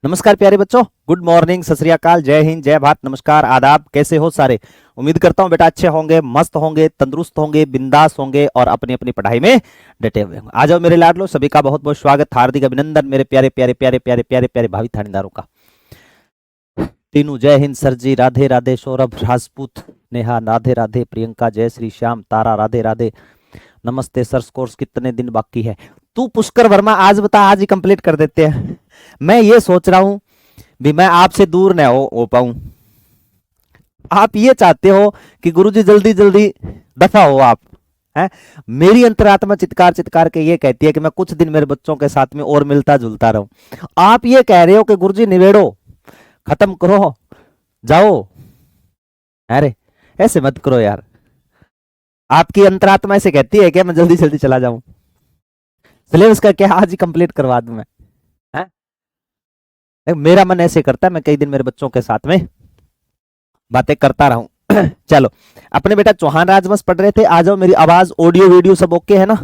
नमस्कार प्यारे बच्चों, गुड मॉर्निंग, सत श्री अकाल, जय हिंद, जय भारत, नमस्कार, आदाब। कैसे हो सारे? उम्मीद करता हूं बेटा अच्छे होंगे, मस्त होंगे, तंदुरुस्त होंगे, बिंदास होंगे और अपनी अपनी पढ़ाई में डटे हुए होंगे। आ जाओ मेरे लाडलो, सभी का बहुत बहुत स्वागत, हार्दिक अभिनंदन मेरे प्यारे प्यारे प्यारे प्यारे प्यारे प्यारे भावी थानेदारों का। तीनों जय हिंद सर जी, राधे राधे, सौरभ राजपूत, नेहा राधे राधे, प्रियंका जय श्री श्याम, तारा राधे राधे, नमस्ते सर। कोर्स कितने दिन बाकी है? तू पुष्कर वर्मा आज बता, आज ही कंप्लीट कर देते हैं। मैं ये सोच रहा हूं भी मैं आपसे दूर न हो पाऊं। आप ये चाहते हो कि गुरुजी जल्दी जल्दी दफा हो आप, हैं? मेरी अंतरात्मा चित्कार चित्कार के ये कहती है कि मैं कुछ दिन मेरे बच्चों के साथ में और मिलता जुलता रहूं। आप ये कह रहे हो कि गुरुजी निबेड़ो, खत्म करो, जाओ। अरे ऐसे मत करो यार। आपकी अंतरात्मा ऐसे कहती है कि मैं जल्दी जल्दी चला जाऊं। सिलेबस का क्या आज ही कंप्लीट करवा दूं मैं, है? मेरा मन ऐसे करता है मैं कई दिन मेरे बच्चों के साथ में बातें करता रहूं। चलो, अपने बेटा चौहान राजवंश पढ़ रहे थे, आ जाओ। मेरी आवाज, ऑडियो, वीडियो सब ओके है ना?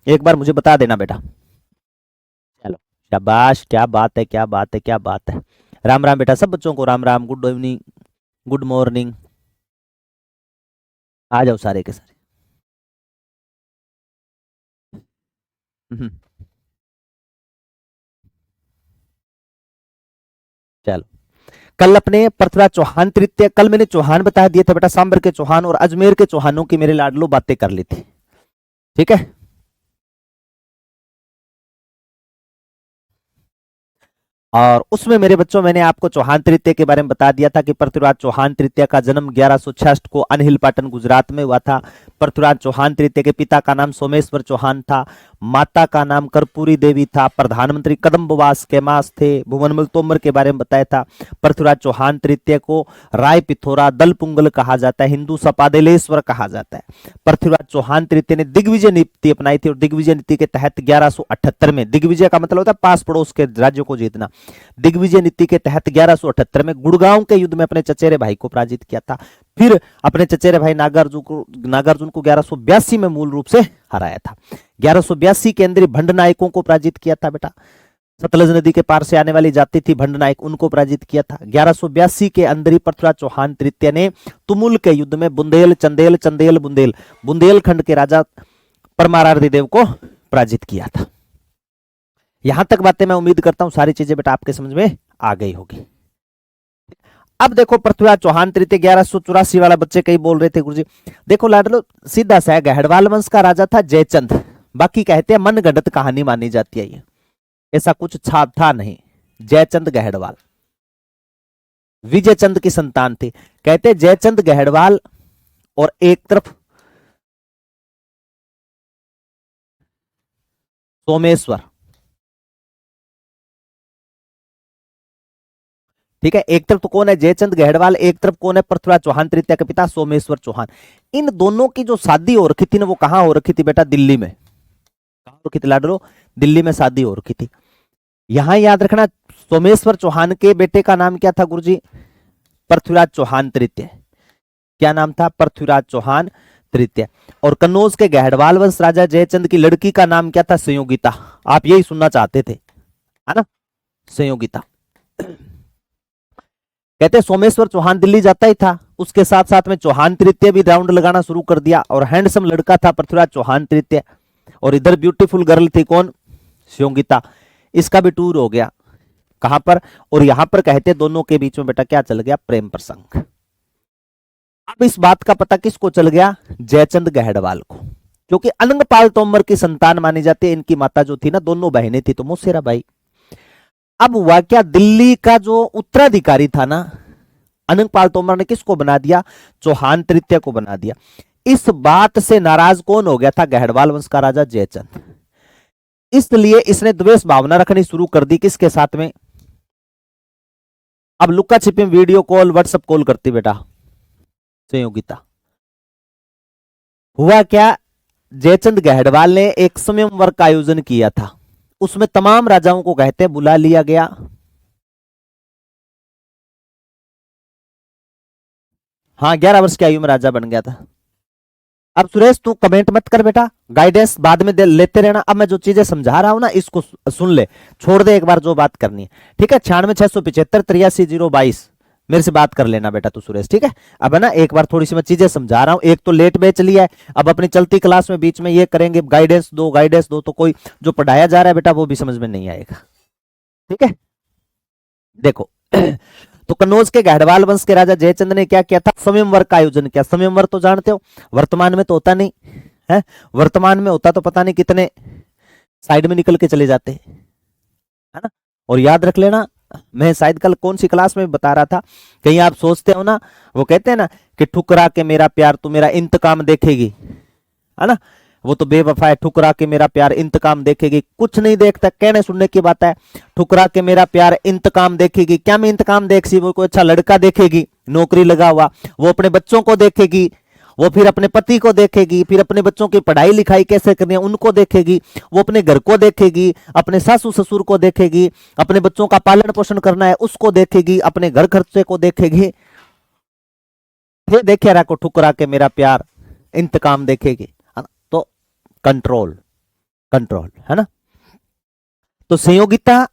एक बार मुझे बता देना बेटा। चलो, शाबाश, क्या बात है, क्या बात है, क्या बात है। राम राम बेटा, सब बच्चों को Ram Ram, good evening, good morning. आ जाओ सारे के सारे। हम्म, चलो, कल अपने पृथ्वीराज चौहान तृतीय, कल मैंने चौहान बता दिया था बेटा, सांबर के चौहान और अजमेर के चौहानों की मेरे लाडलो बातें कर ली थी। ठीक है, और उसमें मेरे बच्चों मैंने आपको चौहान तृतीय के बारे में बता दिया था कि पृथ्वीराज चौहान तृतीय का जन्म 1166 को अनहिल पाटन गुजरात में हुआ था। पृथ्वीराज चौहान तृतीय के पिता का नाम सोमेश्वर चौहान था, माता का नाम कर्पूरी देवी था, प्रधानमंत्री कदम्बवास के मास थे, भुवनमल तोमर के बारे में बताया था। पृथ्वीराज चौहान तृतीय को राय पिथोरा दल पुंगल कहा जाता है, हिंदू सपादेलेश्वर कहा जाता है। पृथ्वीराज चौहान तृतीय ने दिग्विजय नीति अपनाई थी और दिग्विजय नीति के तहत 1178 में, दिग्विजय का मतलब होता है पास पड़ोस के राज्यों को जीतना, दिग्विजय नीति के तहत 1178 में गुड़गांव के युद्ध में अपने चचेरे भाई को पराजित किया था। फिर अपने चचेरे भाई नागार्जुन को 1182 में मूल रूप से हराया था। 1182 के अंदर भंड नायकों को पराजित किया था बेटा। सतलज नदी के पार से आने वाली जाति थी भंड नायक, उनको पराजित किया था। 1182 के अंदर ही पृथ्वीराज चौहान तृतीय ने तुमुल के युद्ध में बुंदेल चंदेल चंदेल बुंदेल बुंदेलखंड के राजा परमारार्दी देव को पराजित किया था। यहां तक बातें मैं उम्मीद करता हूं सारी चीजें बेटा आपके समझ में आ गई होगी। अब देखो, पृथ्वीराज चौहान तृतीय 1184 वाला बच्चे कई बोल रहे थे गुरुजी। देखो लाडलो, सीधा सा है, गहड़वाल वंश का राजा था जयचंद। बाकी कहते हैं मनगढ़ंत कहानी मानी जाती है ये, ऐसा कुछ छाप था नहीं। जयचंद गहड़वाल विजयचंद की संतान थे। कहते जयचंद गहड़वाल और एक तरफ सोमेश्वर, ठीक है। एक तरफ तो कौन है? जयचंद गहड़वाल। एक तरफ कौन है? पृथ्वीराज चौहान तृतीय के पिता सोमेश्वर चौहान। इन दोनों की जो शादी हो रखी थी ना, वो कहां हो रखी थी बेटा? दिल्ली में। कहां हो रखी थी लाडलो? दिल्ली में शादी हो रखी थी। यहां याद रखना, सोमेश्वर चौहान के बेटे का नाम क्या था गुरुजी? पृथ्वीराज चौहान तृतीय। क्या नाम था? पृथ्वीराज चौहान तृतीय। और कन्नौज के गहड़वाल वंश राजा जयचंद की लड़की का नाम क्या था? संयोगिता। आप यही सुनना चाहते थे, है ना? संयोगिता। कहते सोमेश्वर चौहान दिल्ली जाता ही था, उसके साथ साथ में चौहान तृतीय भी राउंड लगाना शुरू कर दिया। और हैंडसम लड़का था पृथ्वीराज चौहान तृतीय, और इधर ब्यूटीफुल गर्ल थी कौन? संयोगिता। इसका भी टूर हो गया। कहां पर? और यहां पर कहते दोनों के बीच में बेटा क्या चल गया? प्रेम प्रसंग। अब इस बात का पता किसको चल गया? जयचंद गहड़वाल को, क्योंकि अनंगपाल तोमर की संतान मानी जाती है। इनकी माता जो थी ना, दोनों बहनें थी, तो मुसेरा भाई। अब हुआ क्या, दिल्ली का जो उत्तराधिकारी था ना, अनंगपाल तोमर ने किसको बना दिया? चौहान तृतीय को बना दिया। इस बात से नाराज कौन हो गया था? गहड़वाल वंश का राजा जयचंद। इसलिए इसने द्वेष भावना रखनी शुरू कर दी। किसके साथ में? अब लुक्का छिपी वीडियो कॉल, व्हाट्सएप कॉल करती बेटा संयोगिता। हुआ क्या, जयचंद गहड़वाल ने एक स्वयंवर का आयोजन किया था। उसमें तमाम राजाओं को कहते बुला लिया गया। हाँ, 11 वर्ष की आयु में राजा बन गया था। अब सुरेश तू कमेंट मत कर बेटा, गाइडेंस बाद में लेते रहना। अब मैं जो चीजें समझा रहा हूं ना इसको सुन ले, छोड़ दे एक बार जो बात करनी है, ठीक है। 96,675,83,022 मेरे से बात कर लेना बेटा तू सुरेश, ठीक है। अब है ना एक बार थोड़ी सी मैं चीजें समझा रहा हूं, एक तो लेट बैच लिया है, अब अपनी चलती क्लास में बीच में ये करेंगे गाइडेंस दो तो कोई जो पढ़ाया जा रहा है बेटा वो भी समझ में नहीं आएगा, ठीक है। देखो तो कन्नौज के गढ़वाल वंश के राजा जयचंद ने क्या किया था, स्वयंवर का आयोजन किया। स्वयंवर तो जानते हो वर्तमान में तो होता नहीं है, वर्तमान में होता तो पता नहीं कितने साइड में निकल के चले जाते, है ना। और याद रख लेना, मैं शायद कल कौन सी क्लास में बता रहा था, कहीं आप सोचते हो ना, वो कहते हैं ना कि ठुकरा के मेरा प्यार तू मेरा इंतकाम देखेगी, है ना। वो तो बेवफा है, ठुकरा के मेरा प्यार इंतकाम देखेगी, कुछ नहीं देखता, कहने सुनने की बात है। ठुकरा के मेरा प्यार इंतकाम देखेगी, क्या मैं इंतकाम देख सी, वो कोई अच्छा लड़का देखेगी नौकरी लगा हुआ, वो अपने बच्चों को देखेगी, वो फिर अपने पति को देखेगी, फिर अपने बच्चों की पढ़ाई लिखाई कैसे करनी है उनको देखेगी, वो अपने घर को देखेगी, अपने सासू ससुर को देखेगी, अपने बच्चों का पालन पोषण करना है उसको देखेगी, अपने घर खर्चे को देखेगी। फिर देखे रहा को ठुकरा के मेरा प्यार इंतकाम देखेगी, तो कंट्रोल कंट्रोल, है ना। तो संयोगिता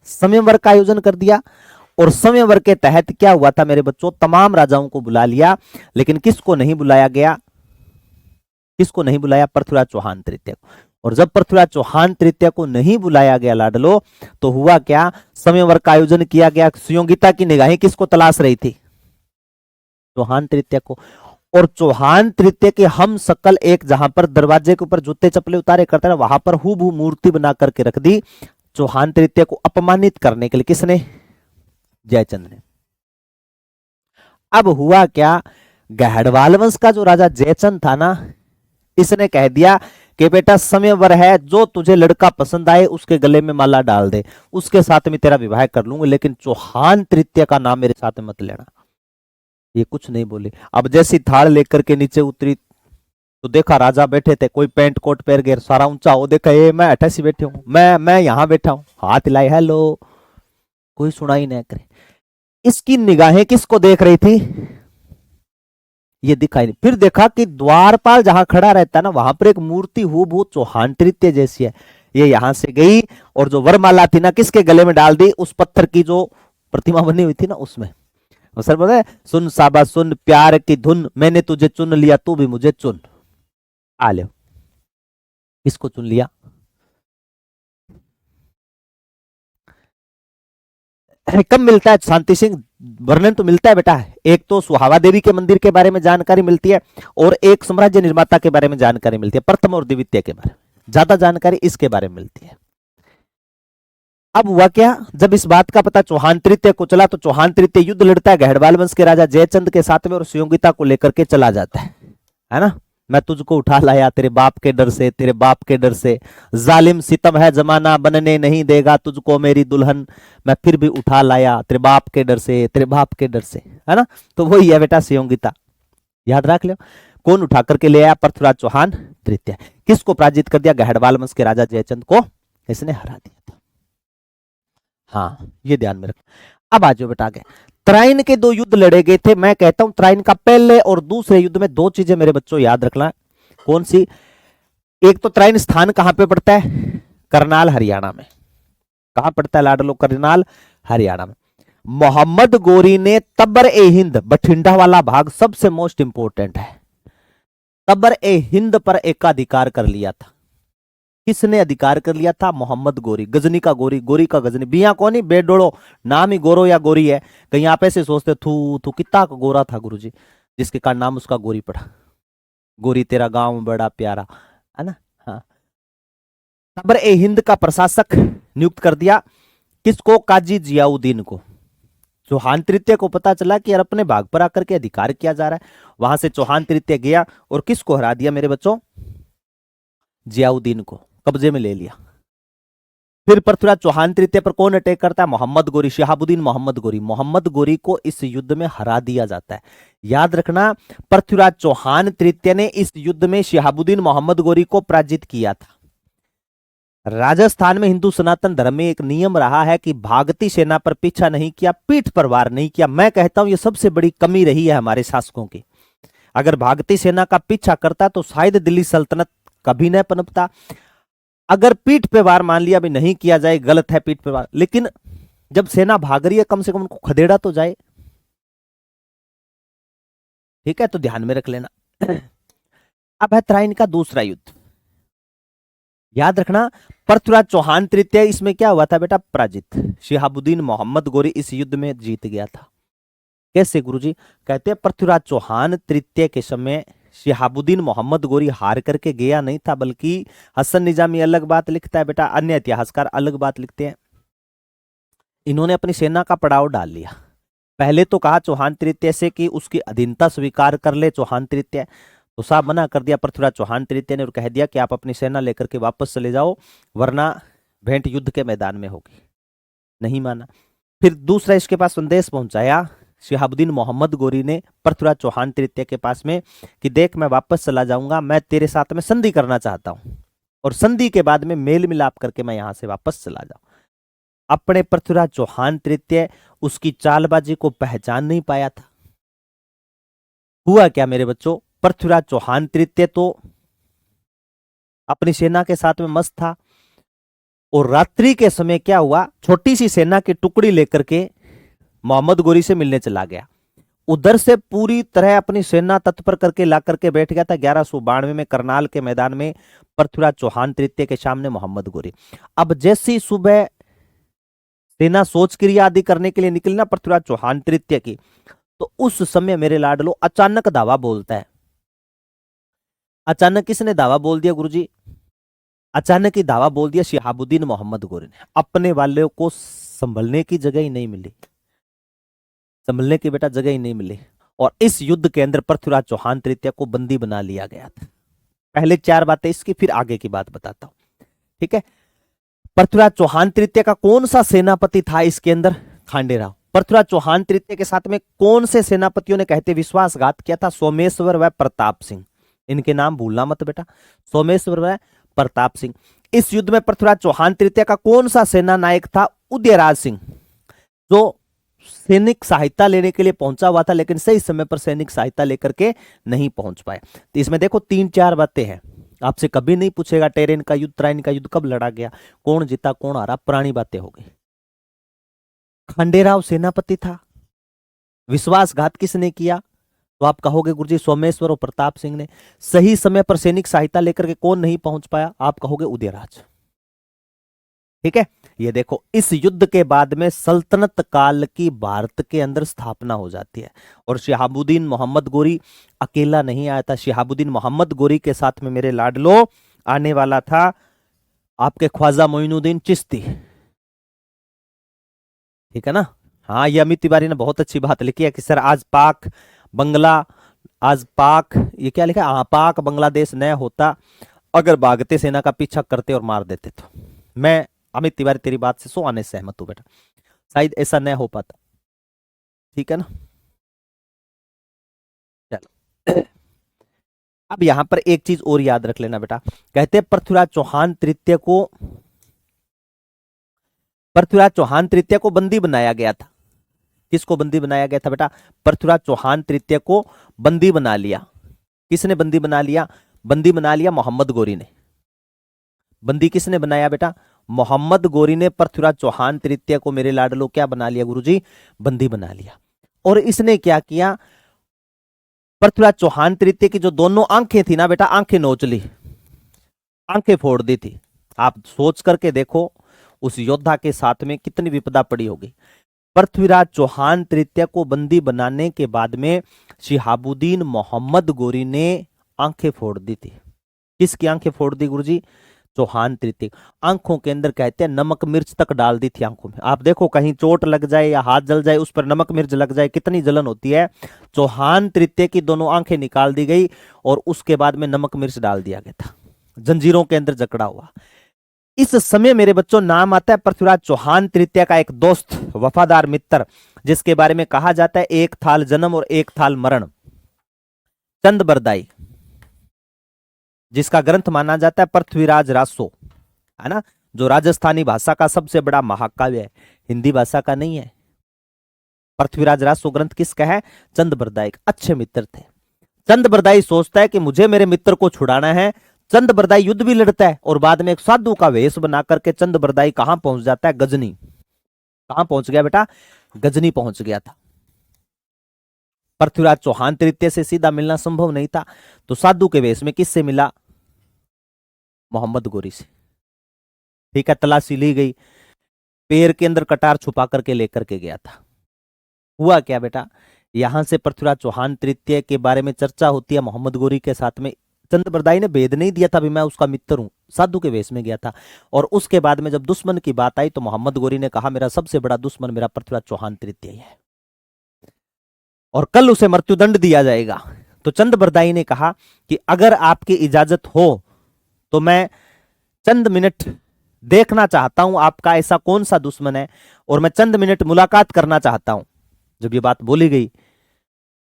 स्वयंवर का आयोजन कर दिया, और स्वयंवर के तहत क्या हुआ था मेरे बच्चों, तमाम राजाओं को बुला लिया, लेकिन किसको नहीं बुलाया गया, किसको नहीं बुलाया, पृथ्वीराज चौहान तृतीय को। और जब पृथ्वीराज चौहान तृतीय को नहीं बुलाया गया लाडलो, तो हुआ क्या, स्वयंवर का आयोजन किया गया, संयोगिता की निगाहें किसको तलाश रही थी, चौहान तृतीय को। और चौहान तृतीय के हम सकल एक जहां पर दरवाजे के ऊपर जूते चप्पले उतारे करते हैं वहां पर हूबहू मूर्ति बना करके रख दी, चौहान तृतीय को अपमानित करने के लिए। किसने, जयचंद ने। अब हुआ क्या, गढ़वाल वंश का जो राजा जयचंद था ना, इसने कह दिया कि बेटा स्वयंवर है, जो तुझे लड़का पसंद आए उसके गले में माला डाल दे, उसके साथ में तेरा विवाह कर लूंगा, लेकिन चौहान तृतीय का नाम मेरे साथ में मत लेना। ये कुछ नहीं बोले। अब जैसी थाल लेकर के नीचे उतरी तो देखा राजा बैठे थे, कोई पैंट कोट पहन गए, सारा ऊंचा हो, देखा ये मैं अठासी बैठे हूं, मैं यहां बैठा हूं, हाथ हिलाए हेलो, कोई सुनाई नहीं करे। इसकी निगाहें किसको देख रही थी, ये दिखाई नहीं। फिर देखा कि द्वारपाल जहां खड़ा रहता ना वहां पर एक मूर्ति हूबहू चौहान तृतीय जैसी है, ये यहां से गई और जो वरमाला थी ना किसके गले में डाल दी, उस पत्थर की जो प्रतिमा बनी हुई थी ना उसमें। सर बोले सुन साबा सुन प्यार की धुन, मैंने तुझे चुन लिया तू भी मुझे चुन, आ ले। किसको चुन लिया, कब मिलता है शांति सिंह, वर्णन तो मिलता है बेटा, एक तो सुहावा देवी के मंदिर के बारे में जानकारी मिलती है, और एक साम्राज्य निर्माता के बारे में जानकारी मिलती है, प्रथम और द्वितीय के बारे में ज्यादा जानकारी इसके बारे में मिलती है। अब हुआ क्या, जब इस बात का पता चौहान तृतीय को चला तो चौहान तृतीय युद्ध लड़ता है गढ़वाल वंश के राजा जयचंद के साथ में, और संयोगिता को लेकर के चला जाता है ना। मैं तुझको उठा लाया तेरे बाप के डर से, तेरे बाप के डर से, जालिम सितम है जमाना बनने नहीं देगा तुझको मेरी दुल्हन, मैं फिर भी उठा लाया तेरे बाप के डर से, तेरे बाप के डर से, है ना। तो वही है बेटा संयोगिता, याद रख लो। कौन उठा करके ले आया, पृथ्वीराज चौहान तृतीय। किसको पराजित कर दिया, गढ़वाल वंश के राजा जयचंद को इसने हरा दिया था। हाँ ये ध्यान में रख। अब आज बेटा आगे, त्राइन के दो युद्ध लड़े गए थे। मैं कहता हूं त्राइन का पहले और दूसरे युद्ध में दो चीजें मेरे बच्चों याद रखना। कौन सी, एक तो त्राइन स्थान कहां पे पड़ता है, करनाल हरियाणा में। कहां पड़ता है लाडलो, करनाल हरियाणा में। मोहम्मद गोरी ने तबर ए हिंद, बठिंडा वाला भाग सबसे मोस्ट इंपोर्टेंट है, तबर ए हिंद पर एकाधिकार कर लिया था। किसने अधिकार कर लिया था, मोहम्मद गोरी, गजनी का गोरी, गोरी का गजनी, बिया कौनी बेडोड़ो, नाम ही गोरो या गोरी है। कहीं आप ऐसे सोचते थू थू कितना गोरा था गुरुजी, जिसके कारण नाम उसका गोरी पड़ा। गोरी तेरा गांव बड़ा प्यारा, है ना। हाँ, तबर ए हिंद का प्रशासक नियुक्त कर दिया किसको, काजी जियाउद्दीन को। चौहान तृतीय को पता चला कि यार अपने भाग पर आकर के अधिकार किया जा रहा है, वहां से चौहान तृतीय गया और किसको हरा दिया मेरे बच्चों, जियाउद्दीन को कब्जे में ले लिया। फिर पृथ्वीराज चौहान तृतीय पर कौन अटैक करता है, मोहम्मद गोरी, शिहाबुद्दीन मोहम्मद गोरी। मोहम्मद गोरी को इस युद्ध में हरा दिया जाता है। याद रखना, पृथ्वीराज चौहान तृतीय ने इस युद्ध में शिहाबुद्दीन मोहम्मद गोरी को पराजित किया था। राजस्थान में हिंदू सनातन धर्म में एक नियम रहा है कि भागती सेना पर पीछा नहीं किया, पीठ पर वार नहीं किया। मैं कहता हूं यह सबसे बड़ी कमी रही है हमारे शासकों की। अगर भागती सेना का पीछा करता तो शायद दिल्ली सल्तनत कभी न पनपता। अगर पीठ पे वार मान लिया भी नहीं किया जाए, गलत है पीठ पे वार, लेकिन जब सेना भाग रही है कम से कम उनको खदेड़ा तो जाए। ठीक है, तो ध्यान में रख लेना। अब है तराइन का दूसरा युद्ध। याद रखना, पृथ्वीराज चौहान तृतीय इसमें क्या हुआ था बेटा? पराजित। शिहाबुद्दीन मोहम्मद गोरी इस युद्ध में जीत गया था। कैसे गुरुजी? कहते हैं पृथ्वीराज चौहान तृतीय के समय शिहाबुद्दीन मोहम्मद गोरी हार करके गया नहीं था, बल्कि हसन निजामी अलग बात लिखता है बेटा, अन्य इतिहासकार अलग बात लिखते हैं। इन्होंने अपनी सेना का पड़ाव डाल लिया। पहले तो कहा चौहान तृतीय से कि उसकी अधीनता स्वीकार कर ले चौहान तृतीय, तो साहब मना कर दिया पृथ्वीराज चौहान तृतीय ने और कह दिया कि आप अपनी सेना लेकर के वापस चले जाओ, वरना भेंट युद्ध के मैदान में होगी। नहीं माना। फिर दूसरा इसके पास संदेश पहुंचाया शिहाबुद्दीन मोहम्मद गोरी ने पृथ्वीराज चौहान तृतीय के पास में कि देख, मैं वापस चला जाऊंगा, मैं तेरे साथ में संधि करना चाहता हूं, और संधि के बाद में मेल मिलाप करके मैं यहां से वापस चला जाऊं। अपने पृथ्वीराज चौहान तृतीय उसकी चालबाजी को पहचान नहीं पाया था। हुआ क्या मेरे बच्चों? पृथ्वीराज चौहान तृतीय तो अपनी सेना के साथ में मस्त था, और रात्रि के समय क्या हुआ, छोटी सी सेना की टुकड़ी लेकर के मोहम्मद गोरी से मिलने चला गया। उधर से पूरी तरह अपनी सेना तत्पर करके ला करके बैठ गया था 1192 में करनाल के मैदान में पृथ्वीराज चौहान तृतीय के सामने मोहम्मद गोरी। अब जैसी सुबह सेना सोच क्रिया आदि करने के लिए निकली ना पृथ्वीराज चौहान तृतीय की, तो उस समय मेरे लाडलो अचानक दावा बोलता है। अचानक किसने दावा बोल दिया गुरुजी? अचानक ही दावा बोल दिया शिहाबुद्दीन मोहम्मद गोरी ने। अपने वाले को संभलने की जगह ही नहीं मिली, संभलने की बेटा जगह ही नहीं मिली, और इस युद्ध के अंदर पृथ्वीराज चौहान तृतीय को बंदी बना लिया गया था। पहले 4 बातें इसकी, फिर आगे की बात बताता हूं। ठीक है, पृथ्वीराज चौहान तृतीय का कौन सा सेनापति था इसके अंदर? खांडेराव। पृथ्वीराज चौहान तृतीय के साथ में कौन से सेनापतियों ने कहते विश्वासघात किया था? सोमेश्वर व प्रताप सिंह। इनके नाम भूलना मत बेटा, सोमेश्वर व प्रताप सिंह। इस युद्ध में पृथ्वीराज चौहान तृतीय का कौन सा सेना नायक था? उदयराज सिंह, जो सैनिक सहायता लेने के लिए पहुंचा हुआ था, लेकिन सही समय पर सैनिक सहायता लेकर के नहीं पहुंच पाए। तो इसमें देखो 3-4 बातें हैं। आपसे कभी नहीं पूछेगा टेरेन का युद्ध, तराइन का युद्ध कब लड़ा गया, कौन जीता कौन हारा, पुरानी बातें हो गई। खंडेराव सेनापति था। विश्वासघात किसने किया? तो आप कहोगे गुरुजी सोमेश्वर और प्रताप सिंह ने। सही समय पर सैनिक सहायता लेकर के कौन नहीं पहुंच पाया? आप कहोगे उदयराज। ठीक है, ये देखो इस युद्ध के बाद में सल्तनत काल की भारत के अंदर स्थापना हो जाती है, और शिहाबुद्दीन मोहम्मद गोरी अकेला नहीं आया था। शिहाबुद्दीन मोहम्मद गोरी के साथ में मेरे लाडलो आने वाला था आपके ख्वाजा मोइनुद्दीन चिश्ती। ठीक है ना? हाँ, ये अमित तिवारी ने बहुत अच्छी बात लिखी है कि सर आज पाक बंगला, आज पाक, ये क्या लिखा है? हाँ, पाक बांग्लादेश न होता अगर भागते सेना का पीछा करते और मार देते तो। मैं अमित तिवारी तेरी बात से 100 आने सहमत हूं बेटा, शायद ऐसा न हो पाता। ठीक है ना? चलो अब यहां पर एक चीज और याद रख लेना बेटा। कहते हैं पृथ्वीराज चौहान तृतीय को बंदी बनाया गया था। किसको बंदी बनाया गया था बेटा? पृथ्वीराज चौहान तृतीय को बंदी बना लिया। किसने बंदी बना लिया? बंदी बना लिया मोहम्मद गोरी ने। बंदी किसने बनाया बेटा? मोहम्मद गोरी ने पृथ्वीराज चौहान तृतीय को मेरे लाडलो क्या बना लिया गुरुजी? बंदी बना लिया। और इसने क्या किया? पृथ्वीराज चौहान तृतीय की जो दोनों आंखें थी ना बेटा, आंखें नोच ली, आंखें फोड़ दी थी। आप सोच करके देखो उस योद्धा के साथ में कितनी विपदा पड़ी होगी। पृथ्वीराज चौहान तृतीय को बंदी बनाने के बाद में शिहाबुद्दीन मोहम्मद गोरी ने आंखें फोड़ दी थी। किसकी आंखें फोड़ दी गुरुजी? चौहान तृतीय। आंखों के अंदर कहते हैं नमक मिर्च तक डाल दी थी आंखों में। आप देखो कहीं चोट लग जाए या हाथ जल जाए, उस पर नमक मिर्च लग जाए, कितनी जलन होती है। चौहान तृतीय की दोनों आंखें निकाल दी गई और उसके बाद में नमक मिर्च डाल दिया गया था, जंजीरों के अंदर जकड़ा हुआ। इस समय मेरे बच्चों नाम आता है पृथ्वीराज चौहान तृतीय का एक दोस्त, वफादार मित्र, जिसके बारे में कहा जाता है एक थाल जन्म और एक थाल मरण, चंद बरदाई, जिसका ग्रंथ माना जाता है पृथ्वीराज रासो, है ना, जो राजस्थानी भाषा का सबसे बड़ा महाकाव्य है, हिंदी भाषा का नहीं है। पृथ्वीराज रासो ग्रंथ किसका है? चंद बरदाई। अच्छे मित्र थे। चंद्रबरदाई सोचता है कि मुझे मेरे मित्र को छुड़ाना है। चंद्रबरदाई युद्ध भी लड़ता है और बाद में एक साधु का वेश बना करके चंद्रबरदाई कहां पहुंच जाता है? गजनी। कहां पहुंच गया बेटा? गजनी पहुंच गया था। पृथ्वीराज चौहान तृतीय से सीधा मिलना संभव नहीं था, तो साधु के वेश में किससे मिला? मोहम्मद गोरी से। ठीक है, तलाशी ली गई, पैर के अंदर कटार छुपा करके लेकर के गया था। हुआ क्या बेटा? यहां से पृथ्वीराज चौहान तृतीय के बारे में चर्चा होती है मोहम्मद गोरी के साथ में। चंद्रबरदाई ने भेद नहीं दिया था भी मैं उसका मित्र हूं, साधु के वेश में गया था। और उसके बाद में जब दुश्मन की बात आई तो मोहम्मद गोरी ने कहा मेरा सबसे बड़ा दुश्मन मेरा पृथ्वीराज चौहान तृतीय है और कल उसे मृत्युदंड दिया जाएगा। तो चंद्रबरदाई ने कहा कि अगर आपकी इजाजत हो तो मैं चंद मिनट देखना चाहता हूं आपका ऐसा कौन सा दुश्मन है, और मैं चंद मिनट मुलाकात करना चाहता हूं। जब ये बात बोली गई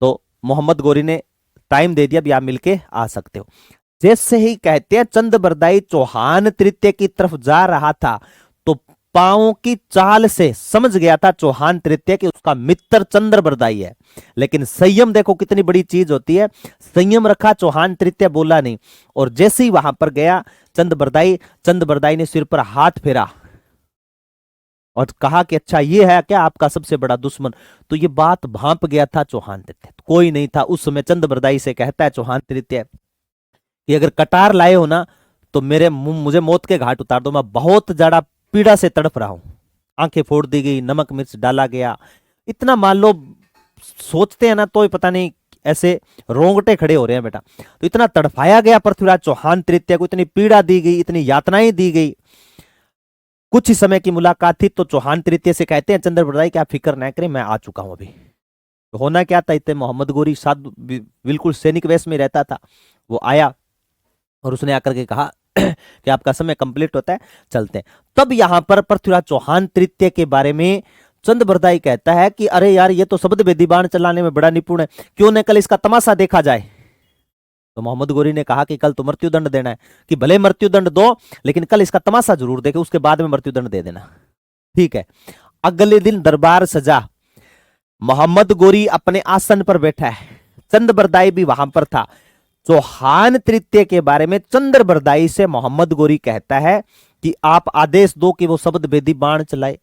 तो मोहम्मद गोरी ने टाइम दे दिया, भी आप मिलके आ सकते हो। जैसे ही कहते हैं चंद्रबरदाई चौहान तृतीय की तरफ जा रहा था तो पांवों की चाल से समझ गया था चौहान तृतीय कि उसका मित्र चंद्रबरदाई है। लेकिन संयम देखो कितनी बड़ी चीज होती है। संयम रखा, चौहान तृतीय बोला नहीं। और जैसे ही वहां पर गया चंद्रबरदाई ने सिर पर हाथ फेरा और कहा कि अच्छा ये है क्या आपका सबसे बड़ा दुश्मन? तो ये बात भांप गया था चौहान तृतीय। कोई नहीं था उस समय। चंद्रबरदाई से कहता है चौहान तृतीय कि अगर कटार लाए हो ना तो मुझे मौत के घाट उतार दो, मैं बहुत ज्यादा पीड़ा से तड़प रहा हूं। आंखें फोड़ दी गई, नमक मिर्च डाला गया, इतना मान लो सोचते हैं ना तो पता नहीं ऐसे रोंगटे खड़े हो रहे हैं बेटा। तो इतना तड़फाया गया पृथ्वीराज चौहान तृतीय को, इतनी पीड़ा दी गई, इतनी यातनाएं दी गई। कुछ ही समय की मुलाकात थी तो चौहान तृतीय से कहते हैं चंद्रबरदाई कि आप फिक्र ना करें, मैं आ चुका हूं अभी। तो होना क्या था, इतने मोहम्मद गोरी साधु बिल्कुल सैनिक वेश में रहता था, वो आया और उसने आकर के कहा कि आपका समय कंप्लीट होता है, चलते हैं। तब यहां पर पृथ्वीराज चौहान तृतीय के बारे में चंद्रबरदाई कहता है कि अरे यार ये तो शब्द भेदी बाण चलाने में बड़ा निपुण है, क्यों न कल इसका तमाशा देखा जाए। तो मोहम्मद गोरी ने कहा कि कल तो मृत्युदंड देना है, कि भले मृत्युदंड दो लेकिन कल इसका तमाशा जरूर देखे, उसके बाद में मृत्युदंड दे देना। ठीक है। अगले दिन दरबार सजा, मोहम्मद गोरी अपने आसन पर बैठा है, चंद्रबरदाई भी वहां पर था। चौहान तृतीय के बारे में चंद्रबरदाई से मोहम्मद गोरी कहता है कि आप आदेश दो कि वो शब्द भेदी बाण चलाए।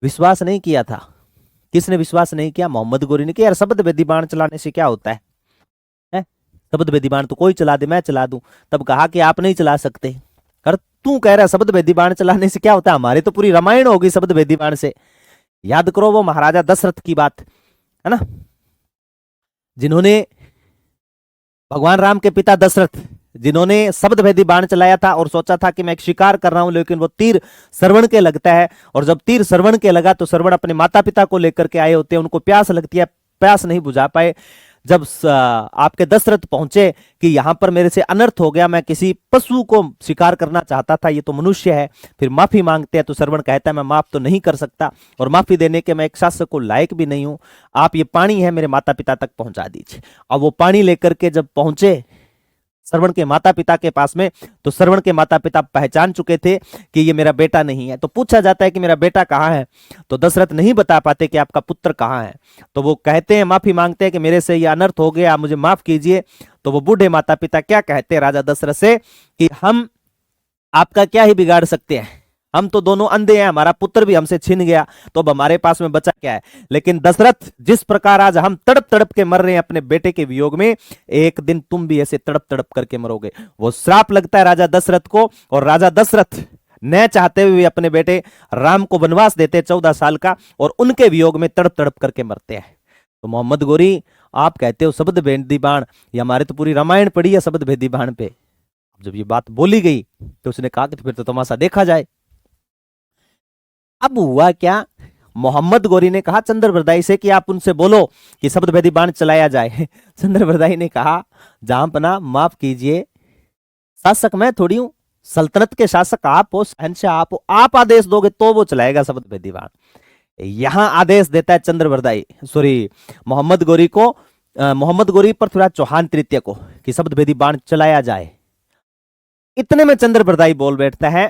विश्वास नहीं किया था। किसने विश्वास नहीं किया? मोहम्मद गोरी ने कि यार शब्द भेदी बाण चलाने से क्या होता है? शब्द भेदी बाण तो कोई चला दे, मैं चला दूं। तब कहा कि आप नहीं चला सकते। कर तू कह रहा शब्द भेदी बाण चलाने से क्या होता है? हमारे तो पूरी रामायण होगी शब्द भेदी बाण से। याद करो वो महाराजा दशरथ की बात है ना, जिन्होंने भगवान राम के पिता दशरथ जिन्होंने शब्द भेदी बाण चलाया था और सोचा था कि मैं एक शिकार कर रहा हूं, लेकिन वो तीर श्रवण के लगता है। और जब तीर श्रवण के लगा तो श्रवण अपने माता पिता को लेकर के आए होते हैं, उनको प्यास लगती है, प्यास नहीं बुझा पाए। जब आपके दशरथ पहुंचे कि यहां पर मेरे से अनर्थ हो गया, मैं किसी पशु को शिकार करना चाहता था, ये तो मनुष्य है, फिर माफी मांगते हैं तो श्रवण कहता है मैं माफ तो नहीं कर सकता और माफी देने के मैं एक शासक को लायक भी नहीं हूं, आप ये पानी है मेरे माता पिता तक पहुंचा दीजिए। अब वो पानी लेकर के जब पहुंचे श्रवण के माता पिता के पास में, तो श्रवण के माता पिता पहचान चुके थे कि ये मेरा बेटा नहीं है। तो पूछा जाता है कि मेरा बेटा कहाँ है, तो दशरथ नहीं बता पाते कि आपका पुत्र कहाँ है। तो वो कहते हैं, माफी मांगते हैं कि मेरे से ये अनर्थ हो गया, आप मुझे माफ कीजिए। तो वो बूढ़े माता पिता क्या कहते हैं राजा दशरथ से कि हम आपका क्या ही बिगाड़ सकते हैं, हम तो दोनों अंधे हैं, हमारा पुत्र भी हमसे छिन गया, तो अब हमारे पास में बचा क्या है। लेकिन दशरथ, जिस प्रकार आज हम तड़प तड़प के मर रहे हैं अपने बेटे के वियोग में, एक दिन तुम भी ऐसे तड़प तड़प करके मरोगे। वो श्राप लगता है राजा दशरथ को, और राजा दशरथ न चाहते हुए अपने बेटे राम को वनवास देते 14 साल का, और उनके वियोग में तड़प तड़प करके मरते हैं। तो मोहम्मद गोरी, आप कहते हो शब्द भेदी बाण, ये हमारे तो पूरी रामायण पड़ी है शब्द भेदी बाण पे। जब ये बात बोली गई तो उसने कहा कि फिर तो तमाशा देखा जाए। अब हुआ क्या, मोहम्मद गोरी ने कहा चंद्रबरदाई से कि आप उनसे बोलो कि शब्द भेदी बाण चलाया जाए। चंद्रबरदाई ने कहा जहांपना माफ कीजिए, शासक मैं थोड़ी हूं, सल्तनत के शासक आप हो, शहंशाह आप हो, आप आदेश दोगे तो वो चलाएगा शब्द भेदी बाण। यहां आदेश देता है चंद्रबरदाई, सॉरी मोहम्मद गोरी को, मोहम्मद गोरी पृथ्वीराज चौहान तृतीय को कि शब्द भेदी बाण चलाया जाए। इतने में चंद्रबरदाई बोल बैठता है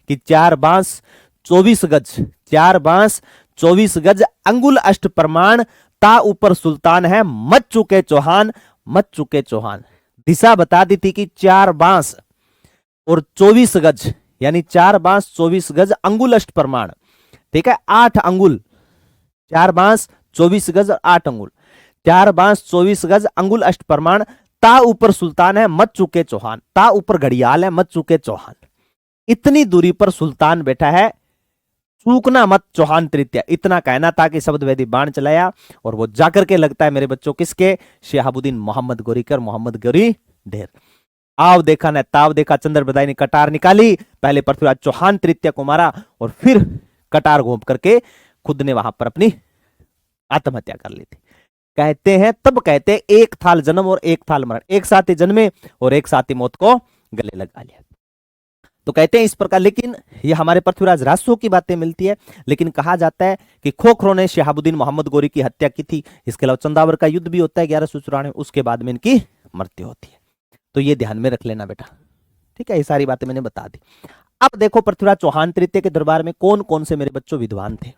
कि 4 बांस 24 गज, 4 बांस 24 गज अंगुल अष्ट प्रमाण ता ऊपर सुल्तान है, मच चुके चौहान, मच चुके चौहान। दिशा बता दी थी कि 4 बांस और 24 गज, यानी 4 बांस 24 गज, अंगुल अष्ट प्रमाण, ठीक है, 8 अंगुल, 4 बांस 24 गज और 8 अंगुल, 4 बांस 24 गज, अंगुल अष्ट प्रमाण, ता ऊपर सुल्तान है, मच चुके चौहान, ता ऊपर घड़ियाल है, मच चुके चौहान। इतनी दूरी पर सुल्तान बैठा है, चूकना मत चौहान तृतीया, इतना कहना था कि शब्द वेदी बाण चलाया और वो जाकर के लगता है मेरे बच्चों किसके, शिहाबुद्दीन मोहम्मद गोरी कर, मोहम्मद गोरी ढेर। आव देखा न ताव देखा, चंद्र बदाई ने कटार निकाली, पहले पृथ्वीराज चौहान तृतीया को मारा और फिर कटार घोंप करके खुद ने वहां पर अपनी आत्महत्या कर ली थी। कहते हैं, तब कहते हैं एक थाल जन्म और एक थाल मरण, एक साथ ही जन्मे और एक साथ ही मौत को गले लगा लिया। तो कहते हैं इस प्रकार, लेकिन ये हमारे पृथ्वीराज रासो की बातें मिलती है, लेकिन कहा जाता है कि खोखरों ने शिहाबुद्दीन मोहम्मद गोरी की हत्या की थी। इसके अलावा चंदावर का युद्ध भी होता है 1194 में, उसके बाद में इनकी मृत्यु होती है। तो ये ध्यान में रख लेना बेटा, ठीक है, ये सारी बातें मैंने बता दी। अब देखो पृथ्वीराज चौहान तृतीय के दरबार में कौन कौन से मेरे बच्चों विद्वान थे।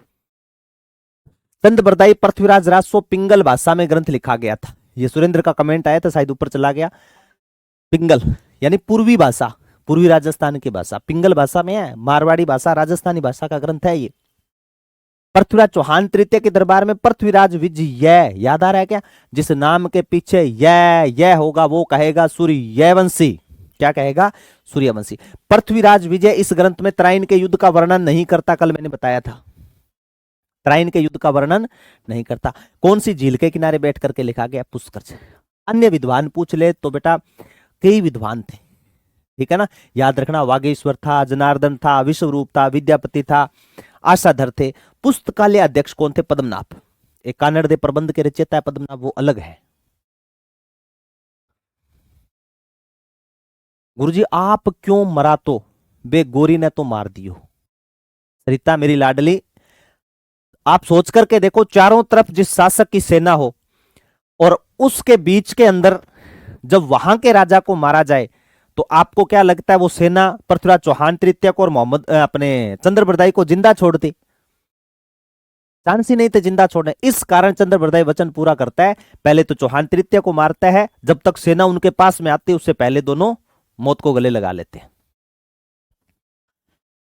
चंद बरदाई पृथ्वीराज रासो पिंगल भाषा में ग्रंथ लिखा गया था। ये सुरेंद्र का कमेंट आया था, शायद ऊपर चला गया। पिंगल यानी पूर्वी भाषा, पूर्वी राजस्थान की भाषा, पिंगल भाषा में है, मारवाड़ी भाषा, राजस्थानी भाषा का ग्रंथ है ये। पृथ्वीराज चौहान तृतीय के दरबार में पृथ्वीराज विजय, याद आ रहा है क्या, जिस नाम के पीछे यह होगा वो कहेगा सूर्यवंशी, क्या कहेगा, सूर्यवंशी। पृथ्वीराज विजय इस ग्रंथ में तराइन के युद्ध का वर्णन नहीं करता, कल मैंने बताया था, तराइन के युद्ध का वर्णन नहीं करता। कौन सी झील के किनारे बैठ करके लिखा गया, पुष्कर से। अन्य विद्वान पूछ ले तो बेटा कई विद्वान थे, ठीक है ना, याद रखना, वागेश्वर था, जनार्दन था, विश्वरूप था, विद्यापति था, आशाधर थे। पुस्तकालय अध्यक्ष कौन थे, पद्मनाभ, एक कानड़ दे प्रबंध के रचयिता है पद्मनाभ, वो अलग है। गुरुजी आप क्यों मरा, तो बे गोरी ने तो मार दियो। सरिता मेरी लाडली, आप सोच करके देखो, चारों तरफ जिस शासक की सेना हो और उसके बीच के अंदर जब वहां के राजा को मारा जाए, तो आपको क्या लगता है वो सेना पृथ्वीराज चौहान तृतीय को और मोहम्मद अपने चंद्रबरदाई को जिंदा छोड़ती? चांस ही नहीं थे जिंदा छोड़ने। इस कारण चंद्रबरदाई वचन पूरा करता है, पहले तो चौहान तृतीय को मारता है, जब तक सेना उनके पास में आती है उससे पहले दोनों मौत को गले लगा लेते हैं,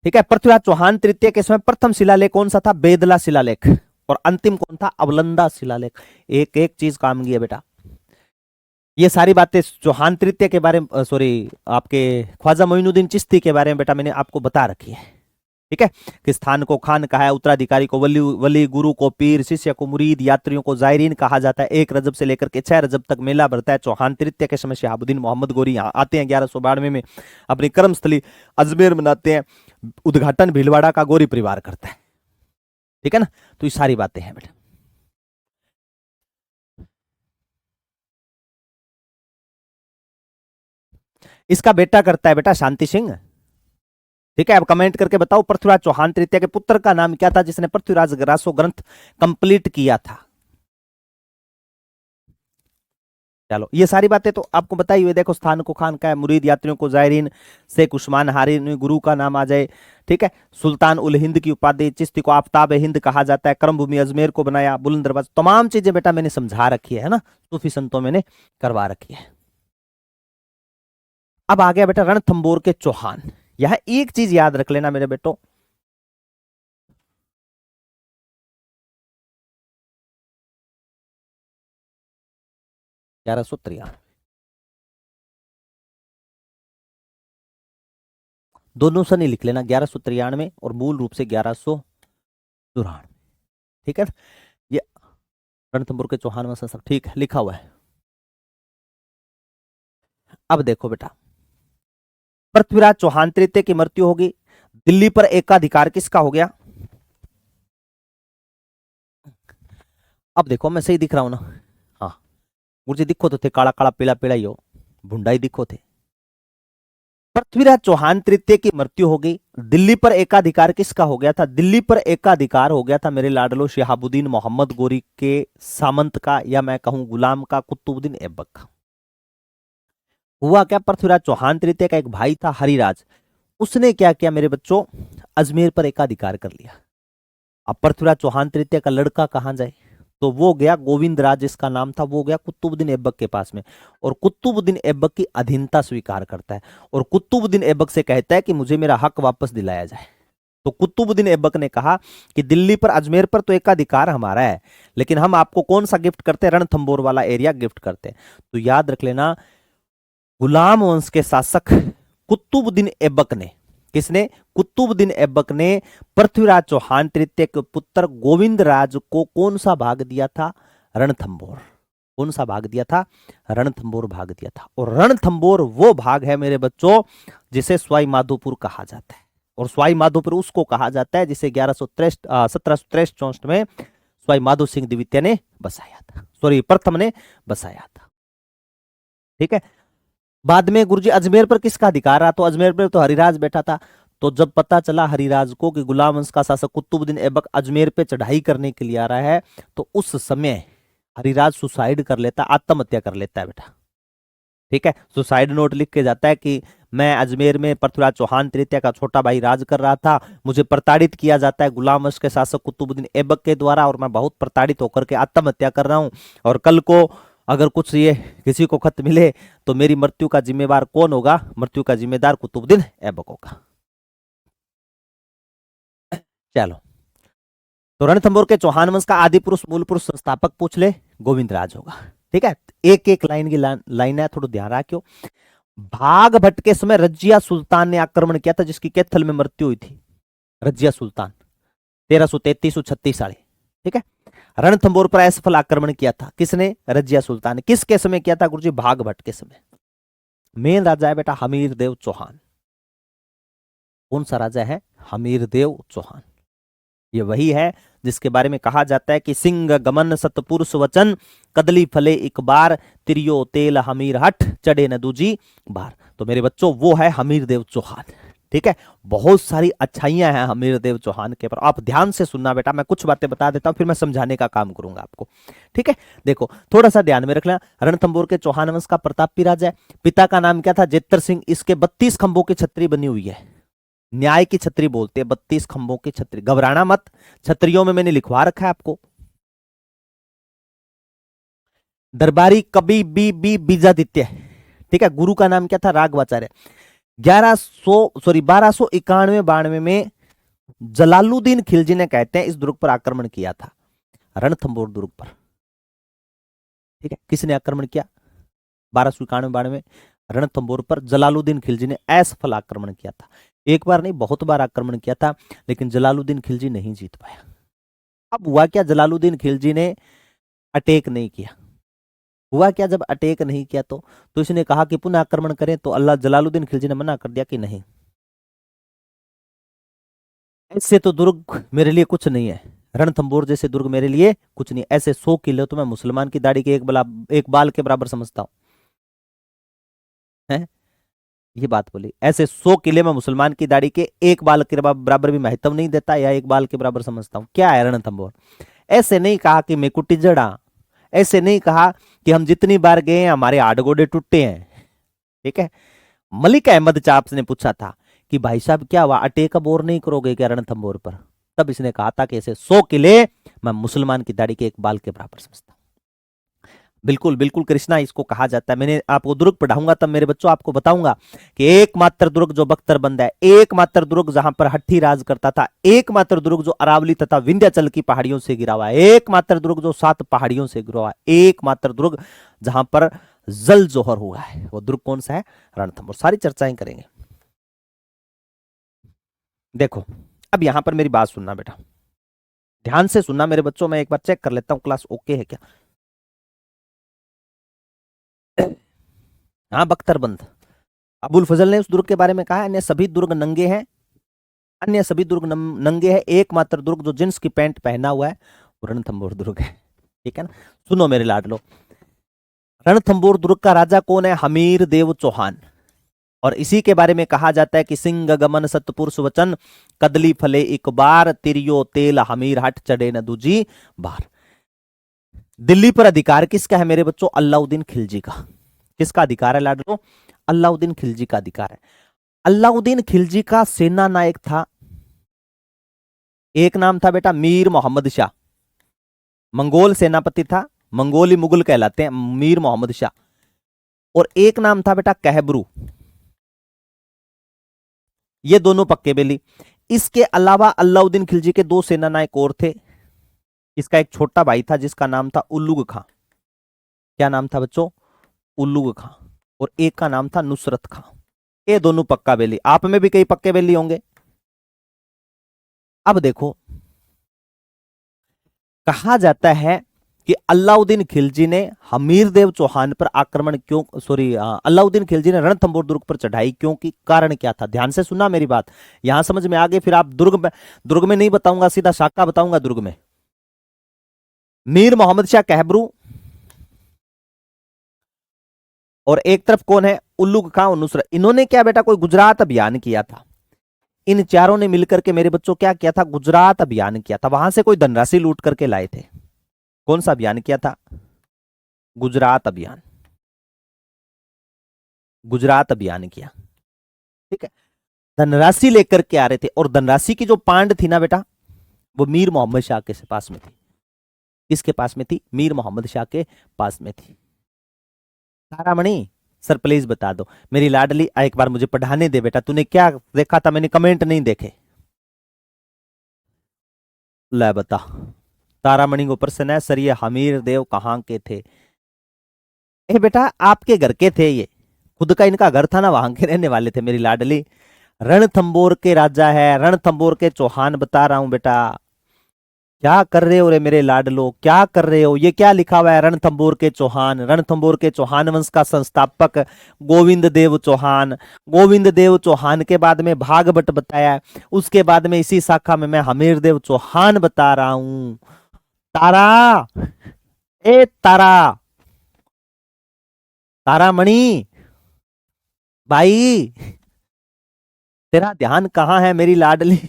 ठीक है। पृथ्वीराज चौहान तृतीय के समय प्रथम शिलालेख कौन सा था, बेदला शिलालेख, और अंतिम कौन था, अवलंदा शिलालेख। एक एक चीज काम की है बेटा। ये सारी बातें चौहान तृतीय के बारे में, सॉरी आपके ख्वाजा मोइनुद्दीन चिश्ती के बारे में बेटा मैंने आपको बता रखी है, ठीक है, कि स्थान को खान कहा है, उत्तराधिकारी को वली, गुरु को पीर, शिष्य को मुरीद, यात्रियों को जायरीन कहा जाता है। 1 रजब से लेकर के 6 रजब तक मेला भरता है। चौहान तृतीय के समय शिहाबुद्दीन मोहम्मद गोरी यहाँ आते हैं, 1192 में अपनी कर्मस्थली अजमेर मनाते हैं। उद्घाटन भीलवाड़ा का गोरी परिवार करता है, ठीक है ना। तो ये सारी बातें हैं बेटा। इसका बेटा करता है बेटा शांति सिंह, ठीक है। अब कमेंट करके बताओ पृथ्वीराज चौहान तृतीय के पुत्र का नाम क्या था जिसने पृथ्वीराज रासो ग्रंथ कंप्लीट किया था। चलो ये सारी बातें तो आपको बताई हुई। देखो स्थान को खान का है, मुरीद यात्रियों को जायरीन, शेख उस्मान हारिन, गुरु का नाम आ जाए, ठीक है। सुल्तान उल हिंद की उपाधि, चिश्ती को आफ्ताब हिंद कहा जाता है, कर्म भूमि अजमेर को बनाया, बुलंद दरवाजा, तमाम चीजें बेटा मैंने समझा रखी है ना, सूफी संतों मैंने करवा रखी है। अब आ गया बेटा रणथंबोर के चौहान। यह एक चीज याद रख लेना मेरे बेटो, ग्यारह सौ 93 दोनों सन ही लिख लेना, 1193 और मूल रूप से 1194, ठीक है। ये रणथंबोर के चौहान में सब ठीक है, लिखा हुआ है। अब देखो बेटा पृथ्वीराज चौहान तृतीय की मृत्यु होगी, दिल्ली पर एकाधिकार किसका हो गया। अब देखो मैं सही दिख रहा हूं ना, हाँ मुझे दिखो तो थे, काला काला पीला पीला ही हो, भुंडाई दिखो थे। पृथ्वीराज चौहान तृतीय की मृत्यु हो गई, दिल्ली पर एकाधिकार किसका हो गया था, दिल्ली पर एकाधिकार हो गया था मेरे लाडलो शिहाबुद्दीन मोहम्मद गोरी के सामंत का, या मैं कहूं गुलाम का, कुतुबुद्दीन ऐबक का। हुआ क्या, पृथ्वीराज चौहान तृतीय का एक भाई था हरिराज, उसने क्या किया मेरे बच्चों, अजमेर पर एकाधिकार कर लिया। अब पृथ्वीराज चौहान तृतीय का लड़का कहां जाए, तो वो गया गोविंदराज जिसका नाम था, वो गया कुतुबुद्दीन ऐबक के पास में, और कुतुबुद्दीन ऐबक की अधीनता स्वीकार करता है और कुतुबुद्दीन ऐबक से कहता है कि मुझे मेरा हक वापस दिलाया जाए। तो कुतुबुद्दीन ऐबक ने कहा कि दिल्ली पर, अजमेर पर तो एकाधिकार हमारा है, लेकिन हम आपको कौन सा गिफ्ट करते हैं, रणथंभौर वाला एरिया गिफ्ट करते हैं। तो याद रख लेना, गुलाम वंश के शासक कुतुबुद्दीन ऐबक ने, किसने, कुतुबुद्दीन ऐबक ने पृथ्वीराज चौहान तृतीय के पुत्र गोविंदराज को कौन सा भाग दिया था, रणथंभौर। कौन सा भाग दिया था, रणथंभौर भाग दिया था। और रणथंभौर वो भाग है मेरे बच्चों जिसे सवाई माधोपुर कहा जाता है, और सवाई माधोपुर उसको कहा जाता है जिसे 1763-64 में सवाई माधो सिंह द्वितीय ने बसाया था, सॉरी प्रथम ने बसाया था। ठीक है। बाद में गुरुजी अजमेर पर किसका अधिकार रहा, तो अजमेर पर तो हरिराज बैठा था। तो जब पता चला हरिराज को कि गुलाम वंश का शासक कुतुबुद्दीन ऐबक अजमेर पे चढ़ाई करने के लिए आ रहा है, तो उस समय हरिराज सुसाइड कर लेता, आत्महत्या कर लेता है बेटा। ठीक है, सुसाइड नोट लिख के जाता है कि मैं अजमेर में पृथ्वीराज चौहान तृतीय का छोटा भाई राज कर रहा था, मुझे प्रताड़ित किया जाता है गुलाम वंश के शासक कुतुबुद्दीन ऐबक के द्वारा, और मैं बहुत प्रताड़ित होकर के आत्महत्या कर रहा हूं, और कल को अगर कुछ ये किसी को खत मिले तो मेरी मृत्यु का जिम्मेवार कौन होगा, मृत्यु का जिम्मेदार कुतुबुद्दीन ऐबक होगा। चलो, तो रणथंभौर के चौहान वंश का आदि पुरुष, मूल पुरुष, संस्थापक पूछ ले, गोविंदराज होगा। ठीक है, एक एक लाइन की लाइन है, थोड़ा ध्यान रखियो। भाग भट्ट के समय रजिया सुल्तान ने आक्रमण किया था, जिसकी कैथल में मृत्यु हुई थी, रजिया सुल्तान 1333-36 साल। ठीक है, रणथंभौर पर असफल आक्रमण किया था, किसने, रजिया सुल्तान ने। किसके समय किया था गुरुजी, भाग भट्ट के समय। मेन राजा है बेटा हमीर देव चौहान। कौन सा राजा है, हमीर देव चौहान। ये वही है जिसके बारे में कहा जाता है कि सिंह गमन सतपुरुष वचन, कदली फले एक बार, तिरियो तेल हमीर हट, चढ़े न दूजी बार। तो मेरे बच्चों वो है हमीर देव चौहान। ठीक है, बहुत सारी अच्छाइयां हैं हमीर देव चौहान के पर, आप ध्यान से सुनना बेटा, मैं कुछ बातें बता देता हूं फिर मैं समझाने का काम करूंगा आपको। ठीक है, देखो थोड़ा सा ध्यान में रखना। रणथंभौर के चौहान वंश का प्रतापी राजा है, पिता का नाम क्या था, जेतर सिंह। इसके 32 खंभों की छतरी बनी हुई है, न्याय की छतरी बोलते हैं, 32 खंभों की छतरी, घबराना मत, छतरियों में मैंने लिखवा रखा है आपको। दरबारी कवि बी बीजादित्य। ठीक है, गुरु का नाम क्या था, राघवाचार्य। 1291-92 में जलालुद्दीन खिलजी ने, कहते हैं, इस दुर्ग पर आक्रमण किया था, रणथंभौर दुर्ग पर। ठीक है, किसने आक्रमण किया, 1291-92 में रणथंभौर पर जलालुद्दीन खिलजी ने असफल आक्रमण किया था। एक बार नहीं, बहुत बार आक्रमण किया था, लेकिन जलालुद्दीन खिलजी नहीं जीत पाया। अब हुआ क्या, जलालुद्दीन खिलजी ने अटैक नहीं किया। हुआ क्या, जब अटैक नहीं किया तो इसने कहा कि पुनः आक्रमण करें, तो अल्लाह जलालुद्दीन खिलजी ने मना कर दिया कि नहीं, ऐसे तो दुर्ग मेरे लिए कुछ नहीं है, रणथंभौर जैसे दुर्ग मेरे लिए कुछ नहीं, ऐसे 100 किले तो मैं मुसलमान की दाढ़ी के एक बाल के बराबर समझता हूं। है, ये बात बोली, ऐसे 100 किले में मुसलमान की दाढ़ी के एक बाल के बराबर भी महत्व नहीं देता, या एक बाल के बराबर समझता हूं। क्या है रणथंभौर, ऐसे नहीं कहा कि मैं कुटी जड़ा, ऐसे नहीं कहा कि हम जितनी बार गए हैं हमारे हाड़ गोडे टूटे हैं। ठीक है, मलिक अहमद चाप्स ने पूछा था कि भाई साहब क्या हुआ, अटैक अब और नहीं करोगे क्या रणथंभौर पर, तब इसने कहा था कि ऐसे 100 किले मैं मुसलमान की दाढ़ी के एक बाल के बराबर समझता हूं। बिल्कुल बिल्कुल कृष्णा इसको कहा जाता है। मैंने आपको दुर्ग पढ़ाऊंगा तब मेरे बच्चों आपको बताऊंगा कि एकमात्र दुर्ग जो बख्तरबंद है, एकमात्र दुर्ग जहां पर हट्ठी राज करता था, एकमात्र दुर्ग जो अरावली तथा विंध्याचल की पहाड़ियों से गिरा हुआ है, एकमात्र दुर्ग जो 7 पहाड़ियों से गिरा हुआ है, एकमात्र दुर्ग जहां पर जल जोहर हुआ है, वो दुर्ग कौन सा है, रणथंभौर। सारी चर्चाएं करेंगे। देखो अब यहां पर मेरी बात सुनना बेटा, ध्यान से सुनना मेरे बच्चों, मैं एक बार चेक कर लेता हूं क्लास ओके है क्या। हाँ, बख्तरबंद, अबुल फजल ने उस दुर्ग के बारे में कहा, अन्य सभी दुर्ग नंगे हैं, अन्य सभी दुर्ग नंगे हैं, एकमात्र दुर्ग जो जींस की पैंट पहना हुआ है वो रणथंभौर दुर्ग है। ठीक है ना, सुनो मेरे लाडलो, रणथंभौर दुर्ग का राजा कौन है, हमीर देव चौहान। और इसी के बारे में कहा जाता है कि सिंह गमन सतपुरुष वचन, कदली फले एक बार, तिरियो तेल हमीर हट, चढ़े न दूजी बार। दिल्ली पर अधिकार किसका है मेरे बच्चों, अलाउद्दीन खिलजी का। किसका अधिकार है लाडलो, अलाउद्दीन खिलजी का अधिकार है। अलाउद्दीन खिलजी का सेना नायक था, एक नाम था बेटा मीर मोहम्मद शाह। मंगोल सेनापति था, मंगोली मुगल कहलाते हैं, मीर मोहम्मद शाह। और एक नाम था बेटा कहबरू। ये दोनों पक्के बेली। इसके अलावा अलाउद्दीन खिलजी के दो सेना नायक और थे। इसका एक छोटा भाई था जिसका नाम था उल्लुग खां। क्या नाम था बच्चों? उल्लुग खां। और एक का नाम था नुसरत खां। ये दोनों पक्का बेली। आप में भी कई पक्के बेली होंगे। अब देखो, कहा जाता है कि अलाउद्दीन खिलजी ने हमीरदेव चौहान पर आक्रमण क्यों, अलाउद्दीन खिलजी ने रणथंभौर दुर्ग पर चढ़ाई क्यों की? कारण क्या था? ध्यान से सुनना मेरी बात, यहां समझ में आ गई। फिर आप दुर्ग में नहीं बताऊंगा, सीधा शाखा बताऊंगा दुर्ग में। मीर मोहम्मद शाह कहबरू और एक तरफ कौन है? उल्लुग खां और नुसरत। इन्होंने क्या बेटा कोई गुजरात अभियान किया था। इन चारों ने मिलकर के मेरे बच्चों क्या किया था? गुजरात अभियान किया था। वहां से कोई धनराशि लूट करके लाए थे। कौन सा अभियान किया था? गुजरात अभियान। गुजरात अभियान किया, ठीक है। धनराशि लेकर के आ रहे थे और धनराशि की जो पांड थी ना बेटा, वो मीर मोहम्मद शाह के पास में थी। किसके पास में थी? मीर मोहम्मद शाह के पास में थी। तारामणि सर प्लीज बता दो। मेरी लाडली एक बार मुझे पढ़ाने दे बेटा। तूने क्या देखा था? मैंने कमेंट नहीं देखे। ले बता। तारामणि को प्रश्न है, सर ये हमीर देव कहाँ के थे? ए बेटा आपके घर के थे, ये खुद का इनका घर था ना, वहां के रहने वाले थे मेरी लाडली। रणथंबोर के राजा है, रणथंबोर के चौहान बता रहा हूं बेटा। क्या कर रहे हो रे मेरे लाडलो, क्या कर रहे हो? ये क्या लिखा हुआ है? रणथंबोर के चौहान। रणथंबोर के चौहान वंश का संस्थापक गोविंद देव चौहान। गोविंद देव चौहान के बाद में भागवत बताया, उसके बाद में इसी शाखा में मैं हमीर देव चौहान बता रहा हूं। तारा, ए तारा, तारामणि भाई, तेरा ध्यान कहाँ है मेरी लाडली?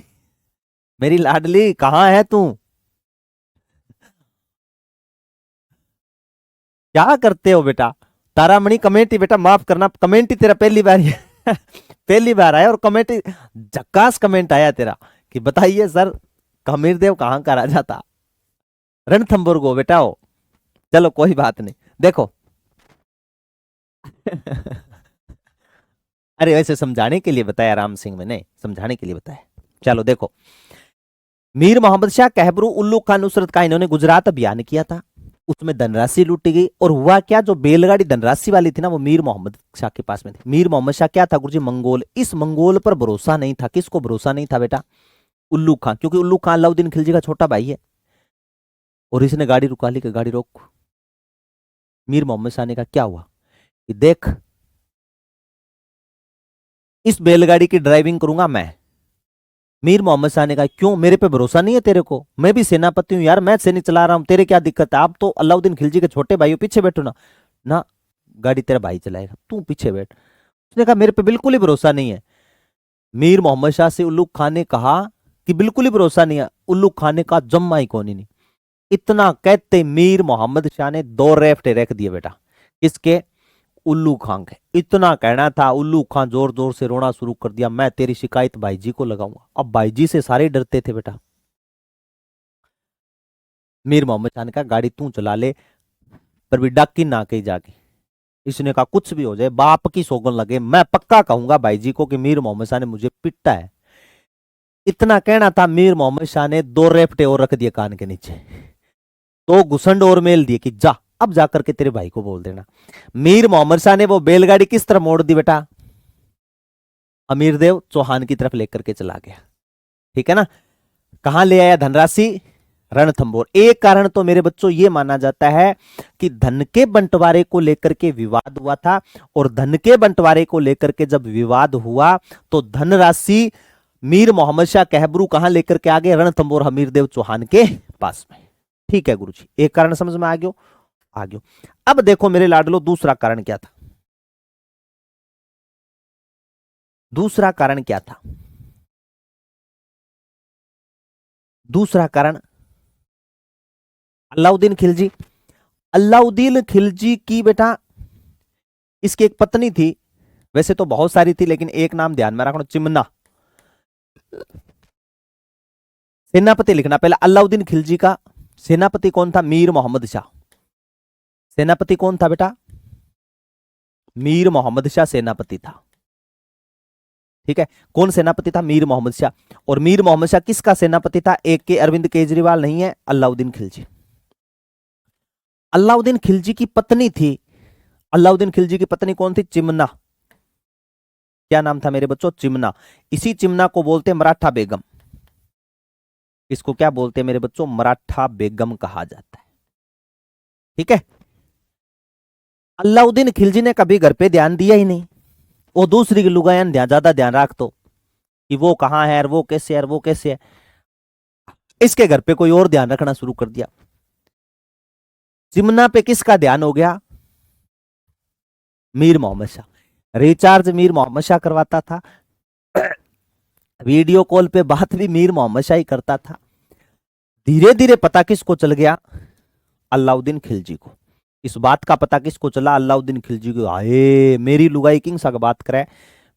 मेरी लाडली कहाँ है तू? क्या करते हो बेटा? तारामणि कमेंट ही बेटा, माफ करना, कमेंट ही तेरा पहली बार पहली बार आया और कमेंट ही झक्कास कमेंट आया तेरा कि बताइए सर हमीर देव कहाँ का राजा था? रणथंबोर को बेटा हो। चलो कोई बात नहीं, देखो अरे वैसे समझाने के लिए बताया राम सिंह, मैंने समझाने के लिए बताया। चलो देखो, मीर मोहम्मद शाह कहबरू उल्लू खान नुसरत का इन्होंने गुजरात अभियान किया था। उसमें धनराशि लूटी गई और हुआ क्या, जो बैलगाड़ी धनराशि वाली थी ना, वो मीर मोहम्मद शाह के पास में थी। मीर मोहम्मद शाह क्या था गुरुजी? मंगोल। इस मंगोल पर भरोसा नहीं था। किसको भरोसा नहीं था बेटा? उल्लू खां, क्योंकि उल्लू खां अलाउद्दीन खिलजी का छोटा भाई है। और इसने गाड़ी रुका ली कि गाड़ी रोक। मीर मोहम्मद शाह ने कहा क्या हुआ कि देख, इस बैलगाड़ी की ड्राइविंग करूंगा मैं। मीर मोहम्मद शाह ने कहा क्यों, मेरे पे भरोसा नहीं है तेरे को? मैं भी सेनापति हूं यार, मैं सैनिक चला रहा हूं, तेरे क्या दिक्कत है? आप तो अलाउद्दीन खिलजी के छोटे भाई हो, पीछे बैठो ना। ना, गाड़ी तेरा भाई चलाएगा, तू पीछे बैठ। उसने कहा मेरे पे बिल्कुल ही भरोसा नहीं है। मीर मोहम्मद शाह से उल्लू खान ने कहा कि बिल्कुल ही भरोसा नहीं है। उल्लू खान ने कहा जम्मा ही कौन ही नहीं। इतना कहते मीर मोहम्मद शाह ने दो रेफ्टे रख दिए बेटा। किसके? उल्लू खां के। इतना कहना था, उल्लू खां जोर जोर से रोना शुरू कर दिया, मैं तेरी शिकायत भाई जी को लगाऊंगा। अब भाई जी से सारे डरते थे बेटा। मीर मोहम्मद शाह ने कहा गाड़ी तू चला ले, पर भी डाकी ना कही जाके। इसने कहा कुछ भी हो जाए, बाप की सौगन लगे, मैं पक्का कहूंगा भाई जी को कि मीर मोहम्मद शाह ने मुझे पिटा है। इतना कहना था, मीर मोहम्मद शाह ने दो रेपटे और रख दिए कान के नीचे, दो घुसंड और मेल दिए कि जा अब जाकर के तेरे भाई को बोल देना। मीर मोहम्मद शाह ने वो बैलगाड़ी किस तरफ मोड़ दी बेटा? अमीर देव चौहान की तरफ लेकर के चला गया। ठीक है ना? कहां ले आया धनराशि? रणथंबोर। एक कारण तो मेरे बच्चों ये माना जाता है कि धन के बंटवारे को लेकर के विवाद हुआ था, और धन के बंटवारे को लेकर के जब विवाद हुआ तो धनराशि मीर मोहम्मद शाह कहबरू कहां लेकर के आ गए? रणथंबोर हमीर देव चौहान के पास में। ठीक है गुरुजी, एक कारण समझ में आ गया? आ गया। अब देखो मेरे लाडलो, दूसरा कारण क्या था? दूसरा कारण क्या था? दूसरा कारण अलाउद्दीन खिलजी। अलाउद्दीन खिलजी की बेटा, इसकी एक पत्नी थी, वैसे तो बहुत सारी थी लेकिन एक नाम ध्यान में रखना, चिमना। सेनापति लिखना पहले। अलाउद्दीन खिलजी का सेनापति कौन था? मीर मोहम्मद शाह। सेनापति कौन था बेटा? मीर मोहम्मद शाह सेनापति था। ठीक है, कौन सेनापति था? मीर मोहम्मद शाह। और मीर मोहम्मद शाह किसका सेनापति था? एक के अरविंद केजरीवाल नहीं है, अलाउद्दीन खिलजी। अलाउद्दीन खिलजी की पत्नी थी, अलाउद्दीन खिलजी की पत्नी कौन थी? चिमना। क्या नाम था मेरे बच्चों? चिमना। इसी चिमना को बोलते मराठा बेगम। इसको क्या बोलते हैं मेरे बच्चों? मराठा बेगम कहा जाता है। ठीक है, अलाउद्दीन खिलजी ने कभी घर पे ध्यान दिया ही नहीं। वो दूसरी की लुगायन ज्यादा ध्यान रख तो कि वो कहाँ है और वो कैसे है और वो कैसे है, इसके घर पे कोई और ध्यान रखना शुरू कर दिया। चिमना पे किसका ध्यान हो गया? मीर मोहम्मद शाह। रिचार्ज मीर मोहम्मद शाह करवाता था, वीडियो कॉल पे बात भी मीर मोहम्मद शाह ही करता था। धीरे धीरे पता किसको चल गया? अलाउद्दीन खिलजी को। इस बात का पता किसको चला? अलाउद्दीन खिलजी को। आए मेरी लुगाई किंग सा बात करे,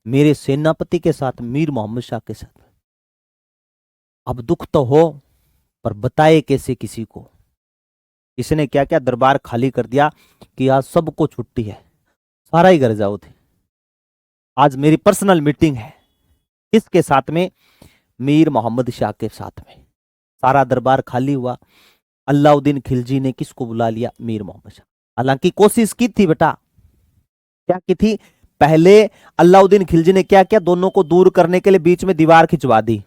मेरे सेनापति के साथ, मीर मोहम्मद शाह के साथ। अब दुख तो हो, पर बताए कैसे किसी को? इसने क्या क्या दरबार खाली कर दिया कि आज सबको छुट्टी है, सारा ही घर जाओ थे, आज मेरी पर्सनल मीटिंग है। किसके साथ में? मीर मोहम्मद शाह के साथ में। सारा दरबार खाली हुआ। अलाउद्दीन खिलजी ने किसको बुला लिया? मीर मोहम्मद शाह। हालांकि कोशिश की थी बेटा, क्या की थी? पहले अलाउद्दीन खिलजी ने क्या किया? दोनों को दूर करने के लिए बीच में दीवार खिंचवा दी।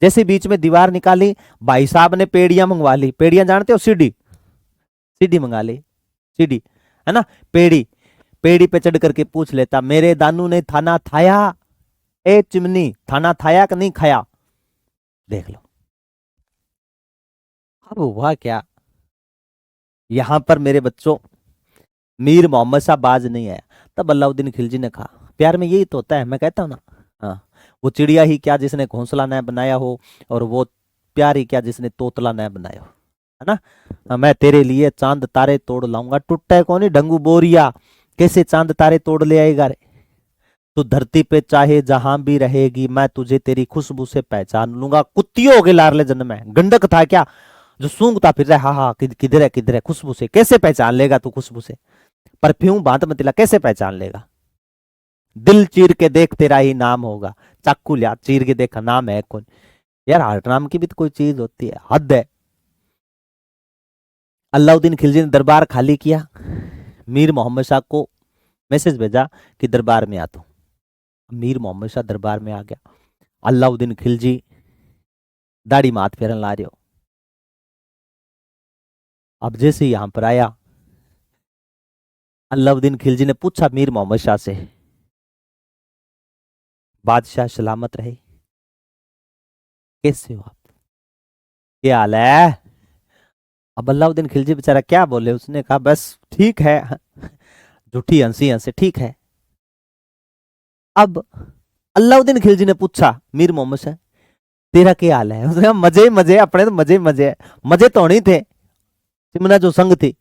जैसे बीच में दीवार निकाली, भाई साहब ने पेड़ियां मंगवा ली। पेड़ियां जानते हो? सीढ़ी, सीढ़ी मंगा ली, सीढ़ी है ना, पेड़ी। पेड़ी पे चढ़ करके पूछ लेता, मेरे दानू ने थाना थाया? ए चिमनी, थाना थाया कि नहीं खाया? देख लो। अब हुआ क्या यहां पर मेरे बच्चों? मीर मोहम्मद शाह बाज नहीं आया। तब अलाउद्दीन खिलजी ने कहा, प्यार में यही तो होता है, मैं कहता हूं ना, हाँ, वो चिड़िया ही क्या जिसने घोंसला न बनाया हो, और वो प्यार ही क्या जिसने तोतला न बनाया हो, है ना। हाँ, मैं तेरे लिए चांद तारे तोड़ लाऊंगा, टूटा कौन ही ढंगू बोरिया, कैसे चांद तारे तोड़ ले आएगा रे। तू धरती पे चाहे जहां भी रहेगी, मैं तुझे तेरी खुशबू से पहचान लूंगा। कुत्तियों हो गए लारले जन्म में, गंडक था क्या जो सूंघता फिर रहा? हाँ, किधर है खुशबू से? कैसे पहचान लेगा तू खुशबू से? परफ्यूम बांध मतिला कैसे पहचान लेगा? दिल चीर के देख तेरा ही नाम होगा। चाकू लिया, चीर के देखा, नाम है कौन? यार हार्ट नाम की भी तो कोई चीज होती है, हद है। अलाउद्दीन खिलजी ने दरबार खाली किया, मीर मोहम्मद शाह को मैसेज भेजा कि दरबार में आ। तो मीर मोहम्मद शाह दरबार में आ गया। अलाउद्दीन खिलजी दाढ़ी में हाथ फेरन ला रहे हो। अब जैसे यहां पर आया, अलाउद्दीन खिलजी ने पूछा मीर मोहम्मद शाह से, बादशाह सलामत रहे, कैसे हो आप, क्या हाल है? अब अलाउद्दीन खिलजी बेचारा क्या बोले, उसने कहा बस ठीक है, झूठी हंसी हंसे, ठीक है। अब अलाउद्दीन खिलजी ने पूछा मीर मोहम्मद शाह, तेरा क्या हाल है? उसने कहा मजे ही मजे, अपने तो मजे मजे है। मजे तो नहीं थे, सिमना जो संग थी।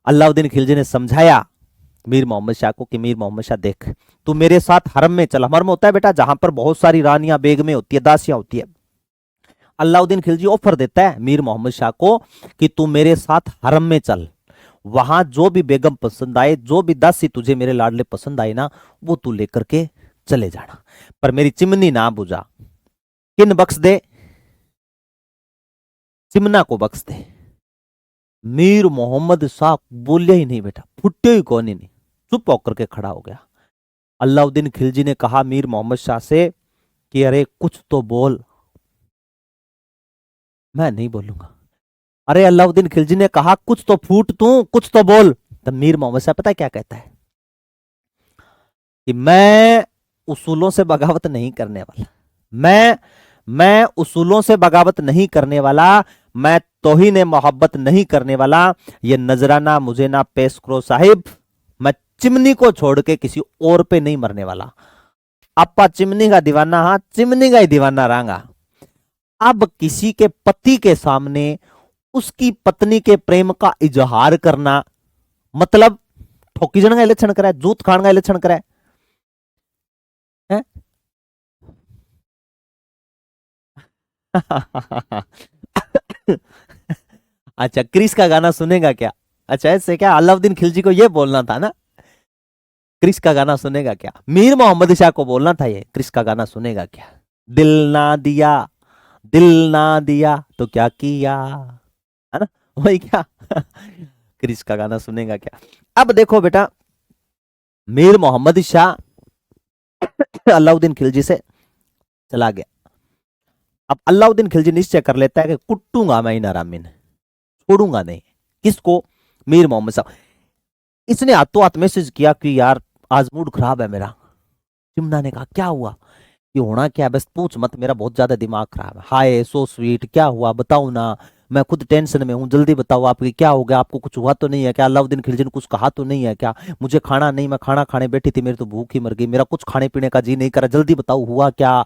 अलाउद्दीन खिलजी ने समझाया मीर मोहम्मद शाह को कि मीर मोहम्मद शाह देख, तू मेरे साथ हरम में चल। हरम होता है बेटा जहां पर बहुत सारी रानियां बेगमें होती है, दासियां होती है। अलाउद्दीन खिलजी ऑफर देता है मीर मोहम्मद शाह को कि तू मेरे साथ हरम में चल, वहां जो भी बेगम पसंद आए, जो भी दासी तुझे मेरे लाडले पसंद आए ना, वो तू लेकर के चले जाना, पर मेरी चिमनी ना बुझा। किन बख्श दे? चिमना को बख्श दे। मीर मोहम्मद शाह बोले ही नहीं बेटा, फुटे ही कौन ही नहीं, चुप होकर के खड़ा हो गया। अलाउद्दीन खिलजी ने कहा मीर मोहम्मद शाह से कि अरे कुछ तो बोल। मैं नहीं बोलूंगा। अरे अलाउद्दीन खिलजी ने कहा कुछ तो फूट तू, कुछ तो बोल। तब मीर मोहम्मद शाह पता है क्या कहता है? कि मैं उसूलों से बगावत नहीं करने वाला, मैं उसूलों से बगावत नहीं करने वाला, मैं तौहीन मोहब्बत नहीं करने वाला। ये नजराना मुझे ना पेश करो साहिब, मैं चिमनी को छोड़ के किसी और पे नहीं मरने वाला। आपा चिमनी का दीवाना, हाँ चिमनी का ही दीवाना रहांगा। अब किसी के पति के सामने उसकी पत्नी के प्रेम का इजहार करना मतलब ठोकी जन का लक्षण करा है, जूत खान का लक्षण करा है। अच्छा, क्रिस का गाना सुनेगा क्या? अच्छा, ऐसे क्या अलाउद्दीन खिलजी को ये बोलना था ना, क्रिस का गाना सुनेगा क्या? मीर मोहम्मद शाह को बोलना था ये, क्रिस का गाना सुनेगा क्या? दिल ना दिया, दिल ना दिया तो क्या किया, है ना, वही क्या। क्रिस का गाना सुनेगा क्या? अब देखो बेटा, मीर मोहम्मद शाह अलाउद्दीन खिलजी से चला गया। अब अलाउद्दीन खिलजी निश्चय कर लेता है कि कुटूंगा मैं इन आरामीन, छोड़ूंगा नहीं। किसको? मीर मोहम्मद शाह। इसने हाथों हाथ मैसेज किया कि यार आज मूड खराब है मेरा। चिमना ने कहा क्या हुआ? ये होना क्या है, बस पूछ मत, मेरा बहुत ज्यादा दिमाग खराब है। हाय सो स्वीट, क्या हुआ बताओ ना, मैं खुद टेंशन में हूँ, जल्दी बताओ आपकी क्या हो गया, आपको कुछ हुआ तो नहीं है क्या? अलाउद्दीन खिलजी ने कुछ कहा तो नहीं है क्या? मुझे खाना नहीं, मैं खाना खाने बैठी थी, मेरी तो भूख ही मर गई, मेरा कुछ खाने पीने का जी नहीं करा, जल्दी बताओ हुआ क्या?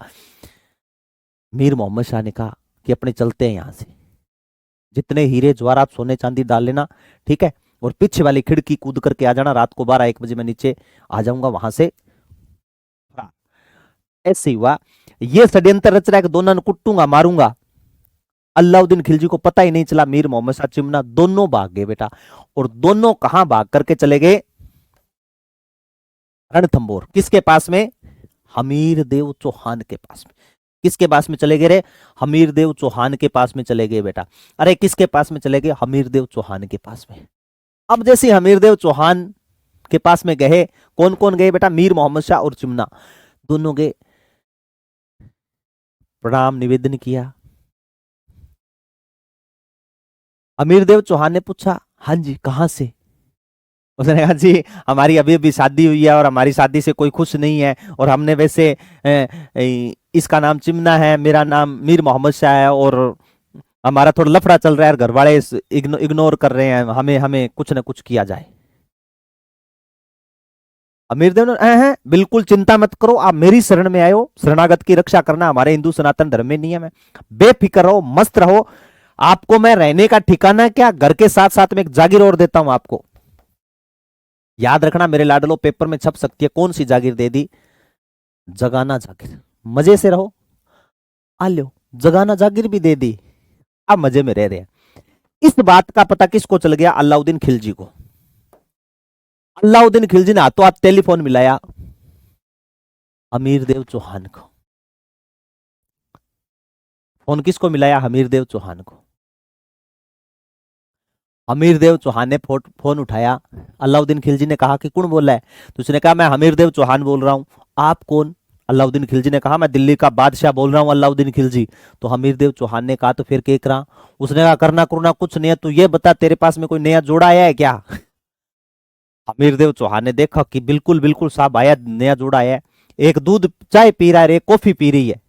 मीर मोहम्मद शाह ने कहा कि अपने चलते हैं यहां से, जितने हीरे ज्वारात सोने चांदी डाल लेना, ठीक है, और पीछे वाली खिड़की कूद करके आ जाना, रात को 12-1 बजे मैं नीचे आ जाऊंगा वहां से। ऐसे ही हुआ, ये षड्यंत्र रच रहा है कि दोनों ने कुटूंगा मारूंगा। अलाउद्दीन खिलजी को पता ही नहीं चला, मीर मोहम्मद शाह चिमना दोनों भाग गए बेटा। और दोनों कहां भाग करके चले गए? रणथंबोर। किसके पास में? हमीर देव चौहान के पास में। किसके पास में चले गए रे? हमीर देव चौहान के पास में चले गए बेटा। अरे किसके पास में चले गए? हमीर देव चौहान के पास में। अब जैसे हमीर देव चौहान के पास में गए, कौन कौन गए बेटा? मीर मोहम्मद शाह और चिमना दोनों गए, प्रणाम निवेदन किया। अमीर देव चौहान ने पूछा हाँ जी कहां से? उसने कहा जी हमारी अभी अभी शादी हुई है और हमारी शादी से कोई खुश नहीं है, और हमने वैसे इसका नाम चिमना है, मेरा नाम मीर मोहम्मद शाह है, और हमारा थोड़ा लफड़ा चल रहा है, घर वाले इग्नोर कर रहे हैं हमें, हमें कुछ ना कुछ किया जाए। अमीर देव ने हैं बिल्कुल चिंता मत करो, आप मेरी शरण में आए हो, शरणागत की रक्षा करना हमारे हिंदू सनातन धर्म में नियम है, बेफिक्र रहो, मस्त रहो। आपको मैं रहने का ठिकाना क्या, घर के साथ साथ में एक जागीर और देता हूं आपको, याद रखना मेरे लाडलो, पेपर में छप सकती है। कौन सी जागीर दे दी? जगाना जागीर। मजे से रहो, आ लो, जगाना जागीर भी दे दी, अब मजे में रह रहे हैं। इस बात का पता किसको चल गया? अलाउद्दीन खिलजी को। अलाउद्दीन खिलजी ने हाथों हाथ टेलीफोन मिलाया अमीर देव चौहान को। फोन किसको मिलाया? हमीर देव चौहान को। हमीर देव चौहान ने फोन उठाया। अलाउद्दीन खिलजी ने कहा कि कौन बोल रहा है? तो उसने कहा मैं हमीर देव चौहान बोल रहा हूं। आप कौन? अलाउद्दीन खिलजी ने कहा मैं दिल्ली का बादशाह बोल रहा हूं अलाउद्दीन खिलजी। तो हमीर देव चौहान ने कहा तो फिर क्या करा? उसने कहा करना करुणा कुछ नहीं है, तू ये बता तेरे पास में कोई नया जोड़ा आया है क्या? हमीर देव चौहान ने देखा कि बिल्कुल बिल्कुल साहब आया, नया जोड़ा आया है, एक दूध चाय पी रहा है, एक कॉफी पी रही है।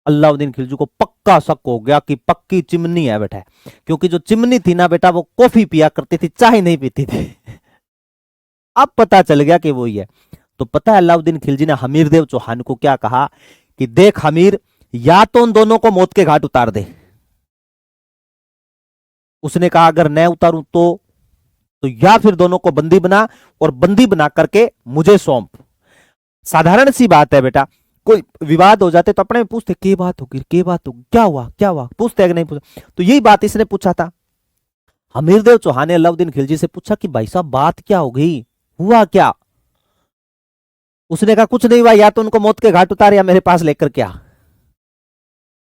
अलाउद्दीन खिलजी को पक्का शक हो गया कि पक्की चिमनी है बेटा, क्योंकि जो चिमनी थी ना बेटा वो कॉफी पिया करती थी, चाय नहीं पीती थी। अब पता चल गया कि वो ही है। तो पता है अलाउद्दीन खिलजी ने हमीर देव चौहान को क्या कहा कि देख हमीर, या तो उन दोनों को मौत के घाट उतार दे। उसने कहा अगर मैं उतारूं तो या फिर दोनों को बंदी बना, और बंदी बना करके मुझे सौंप। साधारण सी बात है बेटा, कोई विवाद हो जाते तो अपने में पूछते क्या बात होगी, क्या बात होगी, क्या हुआ क्या हुआ, पूछते हैं कि नहीं पूछते? तो यही बात इसने पूछा था। हमीर देव चौहान ने अलाउद्दीन खिलजी से पूछा कि भाई साहब बात क्या हो गई, हुआ क्या? उसने कहा कुछ नहीं हुआ, या तो उनको मौत के घाट उतार या मेरे पास लेकर क्या।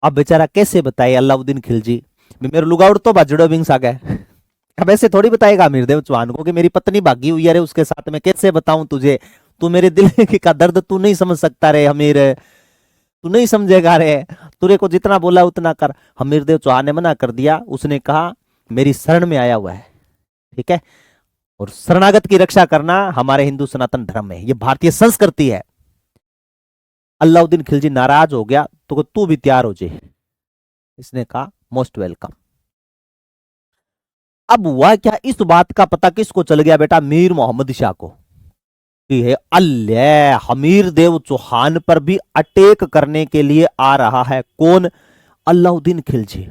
अब बेचारा कैसे बताए अलाउद्दीन खिलजी, मेरे लुगाउड़ तो बाजुड़ो विंग्स आ गए। अब ऐसे थोड़ी बताएगा अमीर देव चौहान को कि मेरी पत्नी भागी हुई है रे उसके साथ में, कैसे बताऊं तुझे, तू मेरे दिल का दर्द तू नहीं समझ सकता रे हमीर, तू नहीं समझेगा रे, तुरे को जितना बोला उतना कर। हमीर देव चौहान ने मना कर दिया। उसने कहा मेरी शरण में आया हुआ है, ठीक है, और शरणागत की रक्षा करना हमारे हिंदू सनातन धर्म में, ये भारतीय संस्कृति है। अलाउद्दीन खिलजी नाराज हो गया, तो तू भी तैयार हो जाए। इसने कहा मोस्ट वेलकम। अब हुआ क्या, इस बात का पता किसको चल गया बेटा? मीर मोहम्मद शाह को। है अल्लाह, हमीर देव चौहान पर भी अटैक करने के लिए आ रहा है कौन? अलाउद्दीन खिलजी।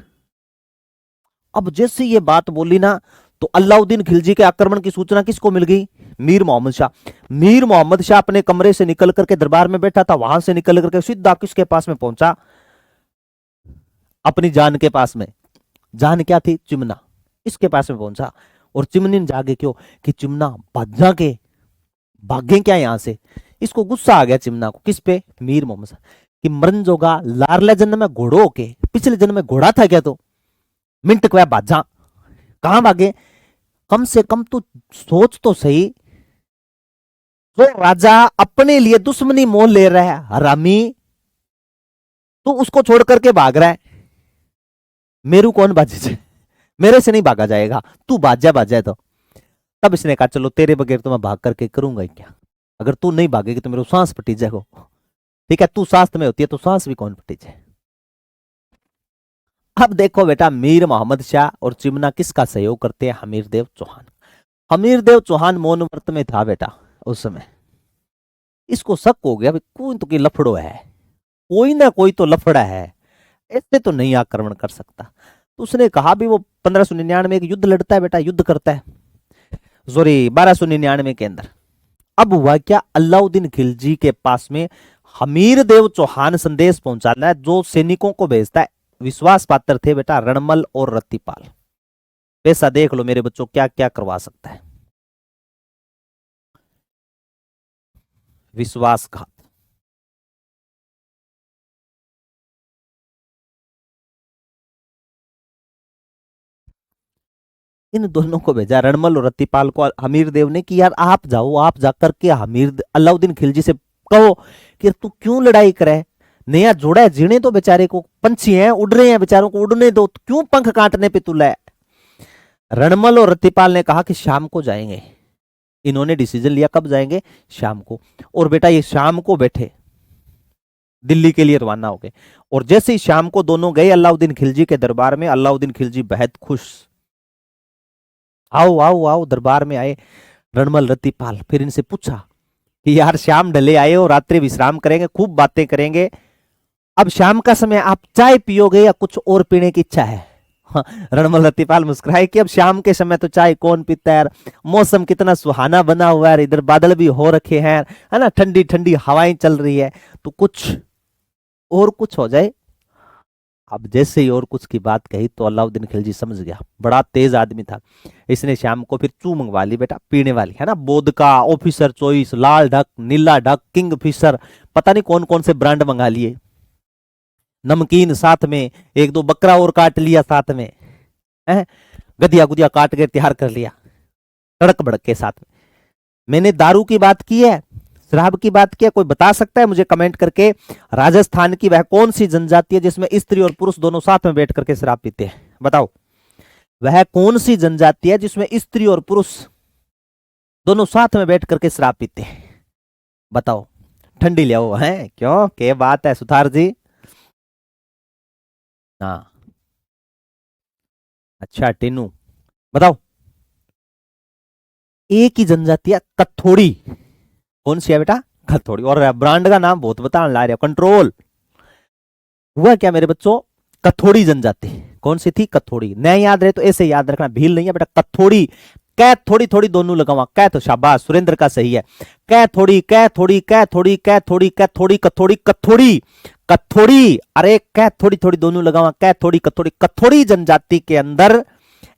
अब जैसे ये बात बोली ना, तो अलाउद्दीन खिलजी के आक्रमण की सूचना किसको मिल गई? मीर मोहम्मद शाह। मीर मोहम्मद शाह अपने कमरे से निकल करके दरबार में बैठा था, वहां से निकल करके सीधा किसके पास में पहुंचा? अपनी जान के पास में। जान क्या थी? चिमना। इसके पास में पहुंचा और चिमनी ने जागे क्यों कि चिमना भाजा के भागे क्या यहां से। इसको गुस्सा आ गया चिमना को, किस पे? मीर मोहम्मद से, कि मरन जोगा लारले जन्म में घोड़ो के, पिछले जन्म में घोड़ा था क्या? तो मिनट को भाजा, कहां भागे? कम से कम तू सोच तो सही, जो राजा अपने लिए दुश्मनी मोल ले रहा है हरामी, तो उसको छोड़ करके भाग रहा है। मेरू कौन बाजे? मेरे से नहीं भागा जाएगा, तू बाजा बाजा तो। तब इसने कहा चलो तेरे बगैर तो मैं भाग करके करूंगा ही क्या, अगर तू नहीं भागेगी तो मेरे सांस फटी जाएगा। ठीक है, तू सांस में होती है तो सांस भी कौन फटी जाए। अब देखो बेटा, मीर मोहम्मद शाह और चिमना किसका सहयोग करते हैं? हमीरदेव चौहान। हमीरदेव चौहान मौनव्रत में था बेटा उस समय। इसको शक हो गया कोई तो लफड़ो है, कोई ना कोई तो लफड़ा है, ऐसे तो नहीं आक्रमण कर सकता। तो उसने कहा भी वो 1599 में एक युद्ध लड़ता है बेटा, युद्ध करता है, सॉरी 1299 के अंदर। अब हुआ क्या, अलाउद्दीन खिलजी के पास में हमीरदेव चौहान संदेश पहुंचाना है, जो सैनिकों को भेजता है विश्वास पात्र थे बेटा रणमल और रत्तीपाल। पैसा देख लो मेरे बच्चों क्या क्या करवा सकता है, विश्वासघात। इन दोनों को भेजा, रणमल और रत्तीपाल को हमीरदेव ने, कि यार आप जाओ, आप जाकर के हमीर अलाउद्दीन खिलजी से कहो कि तू क्यों लड़ाई करे, नया जोड़ा है, जीने तो बेचारे को, पंछी हैं उड़ रहे हैं, बेचारों को उड़ने दो, क्यों पंख काटने पे तुला है। रणमल और रत्तीपाल ने कहा कि शाम को जाएंगे। इन्होंने डिसीजन लिया कब जाएंगे? शाम को। और बेटा ये शाम को बैठे, दिल्ली के लिए रवाना हो गए। और जैसे ही शाम को दोनों गए अलाउद्दीन खिलजी के दरबार में, अलाउद्दीन खिलजी बेहद खुश, आओ आओ आओ, दरबार में आए रणमल रत्तीपाल। फिर इनसे पूछा कि यार शाम ढले आए हो, रात्रि विश्राम करेंगे, खूब बातें करेंगे, अब शाम का समय आप चाय पियोगे या कुछ और पीने की इच्छा है? हाँ, रणमल रत्तीपाल मुस्कुराए कि अब शाम के समय तो चाय कौन पीता है यार, मौसम कितना सुहाना बना हुआ है, इधर बादल भी हो रखे हैं, है ना, ठंडी ठंडी हवाएं चल रही है, तो कुछ और कुछ हो जाए। अब जैसे ही और कुछ की बात कही तो अलाउद्दीन खिलजी समझ गया, बड़ा तेज आदमी था। इसने शाम को फिर चू मंगवा ली बेटा, पीने वाली, है ना, वोदका, ऑफिसर चॉइस, लाल ढक, नीला ढक, किंग फिशर, पता नहीं कौन कौन से ब्रांड मंगा लिए, नमकीन साथ में, एक दो बकरा और काट लिया साथ में, है, गदिया गुदिया काट के तैयार कर लिया, तड़क भड़क के साथ में। मैंने दारू की बात की है, शराब की बात की है, कोई बता सकता है मुझे कमेंट करके? राजस्थान की वह कौन सी जनजाति है जिसमें स्त्री और पुरुष दोनों साथ में बैठ करके शराब पीते हैं? बताओ, वह कौन सी जनजाति है जिसमें स्त्री और पुरुष दोनों साथ में बैठ करके शराब पीते हैं? बताओ, ठंडी ले आओ, है क्यों, क्या बात है सुथार जी? हाँ, अच्छा टीनू, बताओ। एक ही जनजाति है, कथोड़ी। कौन सी है बेटा? कथोड़ी। और ब्रांड का नाम बहुत बताने ला रहे हो, कंट्रोल। हुआ क्या मेरे बच्चों, कथोड़ी जनजाति। कौन सी थी? कथोड़ी। नहीं याद रहे तो ऐसे याद रखना, भील नहीं है बेटा, कथोड़ी। कै थोड़ी थोड़ी दोनों लगावा, कै तो शाबाश, सुरेंद्र का सही है। कै थोड़ी, कै थोड़ी, कै थोड़ी, कै थोड़ी, कै थोड़ी, कथोड़ी, कथोड़ी, कथोड़ी, अरे कै थोड़ी थोड़ी दोनों लगावा, कै थोड़ी, कथोड़ी। कथोड़ी जनजाति के अंदर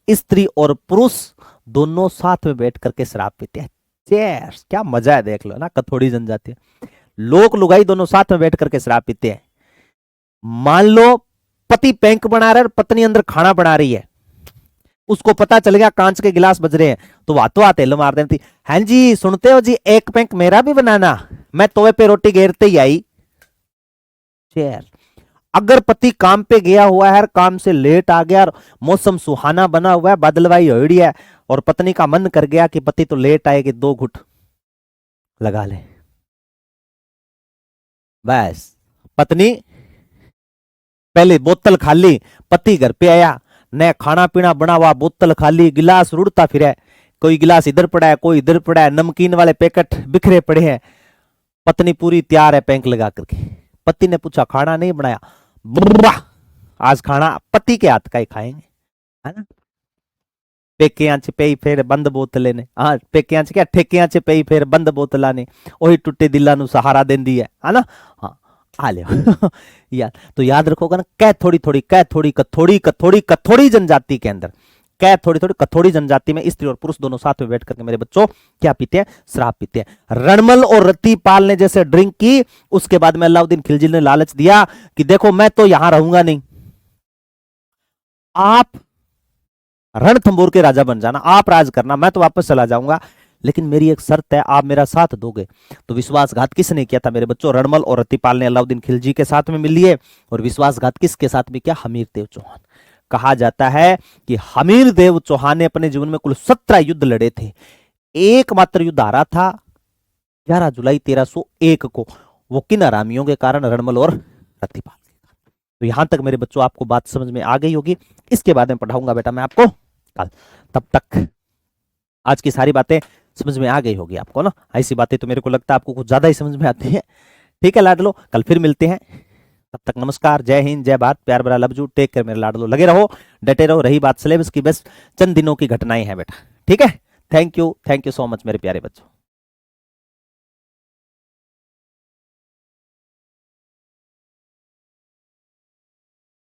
स्त्री और पुरुष दोनों साथ में बैठ करके शराब पीते हैं। चेयर्स, क्या मजा है, देख लो ना, कथोड़ी जनजाति, लोग लुगाई दोनों साथ में बैठ करके शराब पीते हैं। मान लो पति पैंक बना रहा है और पत्नी अंदर खाना बना रही है, उसको पता चल गया कांच के गिलास बज रहे हैं, तो हाथों हाथ हेलो मार देती, हाँ जी सुनते हो जी, एक पैंक मेरा भी बनाना, मैं तवे पे रोटी घेरते ही आई। चेयर। अगर पति काम पे गया हुआ है, काम से लेट आ गया और मौसम सुहाना बना हुआ है, बादलवाई होड़ी है, और पत्नी का मन कर गया कि पति तो लेट आएगी, दो घुट लगा ले, बस पत्नी पहले बोतल खाली, पति घर पे आया, न खाना पीना बना हुआ, बोतल खाली, गिलास रुड़ता फिर, कोई गिलास इधर पड़ा है, कोई इधर पड़ा है, नमकीन वाले पैकेट बिखरे पड़े हैं, पत्नी पूरी तैयार है पैंक लगा करके। पति ने पूछा खाना नहीं बनाया? आज खाना पति के हाथ का ही खाएंगे, है ना। पेकियां च पई फिर बंद बोतले ने, हाँ पेकियां च क्या, ठेकियां च पई फिर बंद बोतला ने, वही टुटे दिला नु सहारा देंदी है ना। हाँ, आले यार तो याद रखोगा ना, कैथोड़ी थोड़ी कैथोड़ी कथोड़ी कथोड़ी कथोड़ी जनजाति के अंदर, कैथोड़ी थोड़ी कथोड़ी जनजाति में स्त्री और पुरुष दोनों साथ में बैठ करके मेरे बच्चों क्या पीते हैं, शराब पीते हैं। रणमल और रतिपाल ने जैसे ड्रिंक की, उसके बाद में अलाउद्दीन खिलजी ने लालच दिया कि देखो मैं तो यहां रहूंगा नहीं, आप रणथंबोर के राजा बन जाना, आप राज करना, मैं तो वापस चला जाऊंगा, लेकिन मेरी एक शर्त है, आप मेरा साथ दोगे। तो विश्वासघात किसने किया था मेरे बच्चों, रणमल और रतिपाल ने अलाउद्दीन खिलजी के साथ में मिल लिए, और विश्वासघात किसके साथ में किया, हमीरदेव चौहान। कहा जाता है कि हमीरदेव चौहान ने अपने जीवन में कुल 17 युद्ध लड़े थे, एकमात्र युद्ध हारा था 11 जुलाई 1301 को, वो किन आरामियों के कारण, रणमल और रतिपाल के कारण। तो यहां तक मेरे बच्चों आपको बात समझ में आ गई होगी, इसके बाद में पढ़ाऊंगा बेटा मैं आपको कल, तब तक आज की सारी बातें समझ में आ गई होगी आपको ना, ऐसी बातें तो मेरे को लगता है आपको कुछ ज्यादा ही समझ में आती है। ठीक है लाडलो, कल फिर मिलते हैं, तब तक नमस्कार, जय हिंद, जय भारत, प्यार भरा लव यू, टेक केयर मेरे लाडलो, लगे रहो, डटे रहो। रही बात सिलेबस की, बस चंद दिनों की घटनाएं हैं बेटा, ठीक है। थैंक यू सो मच मेरे प्यारे बच्चों।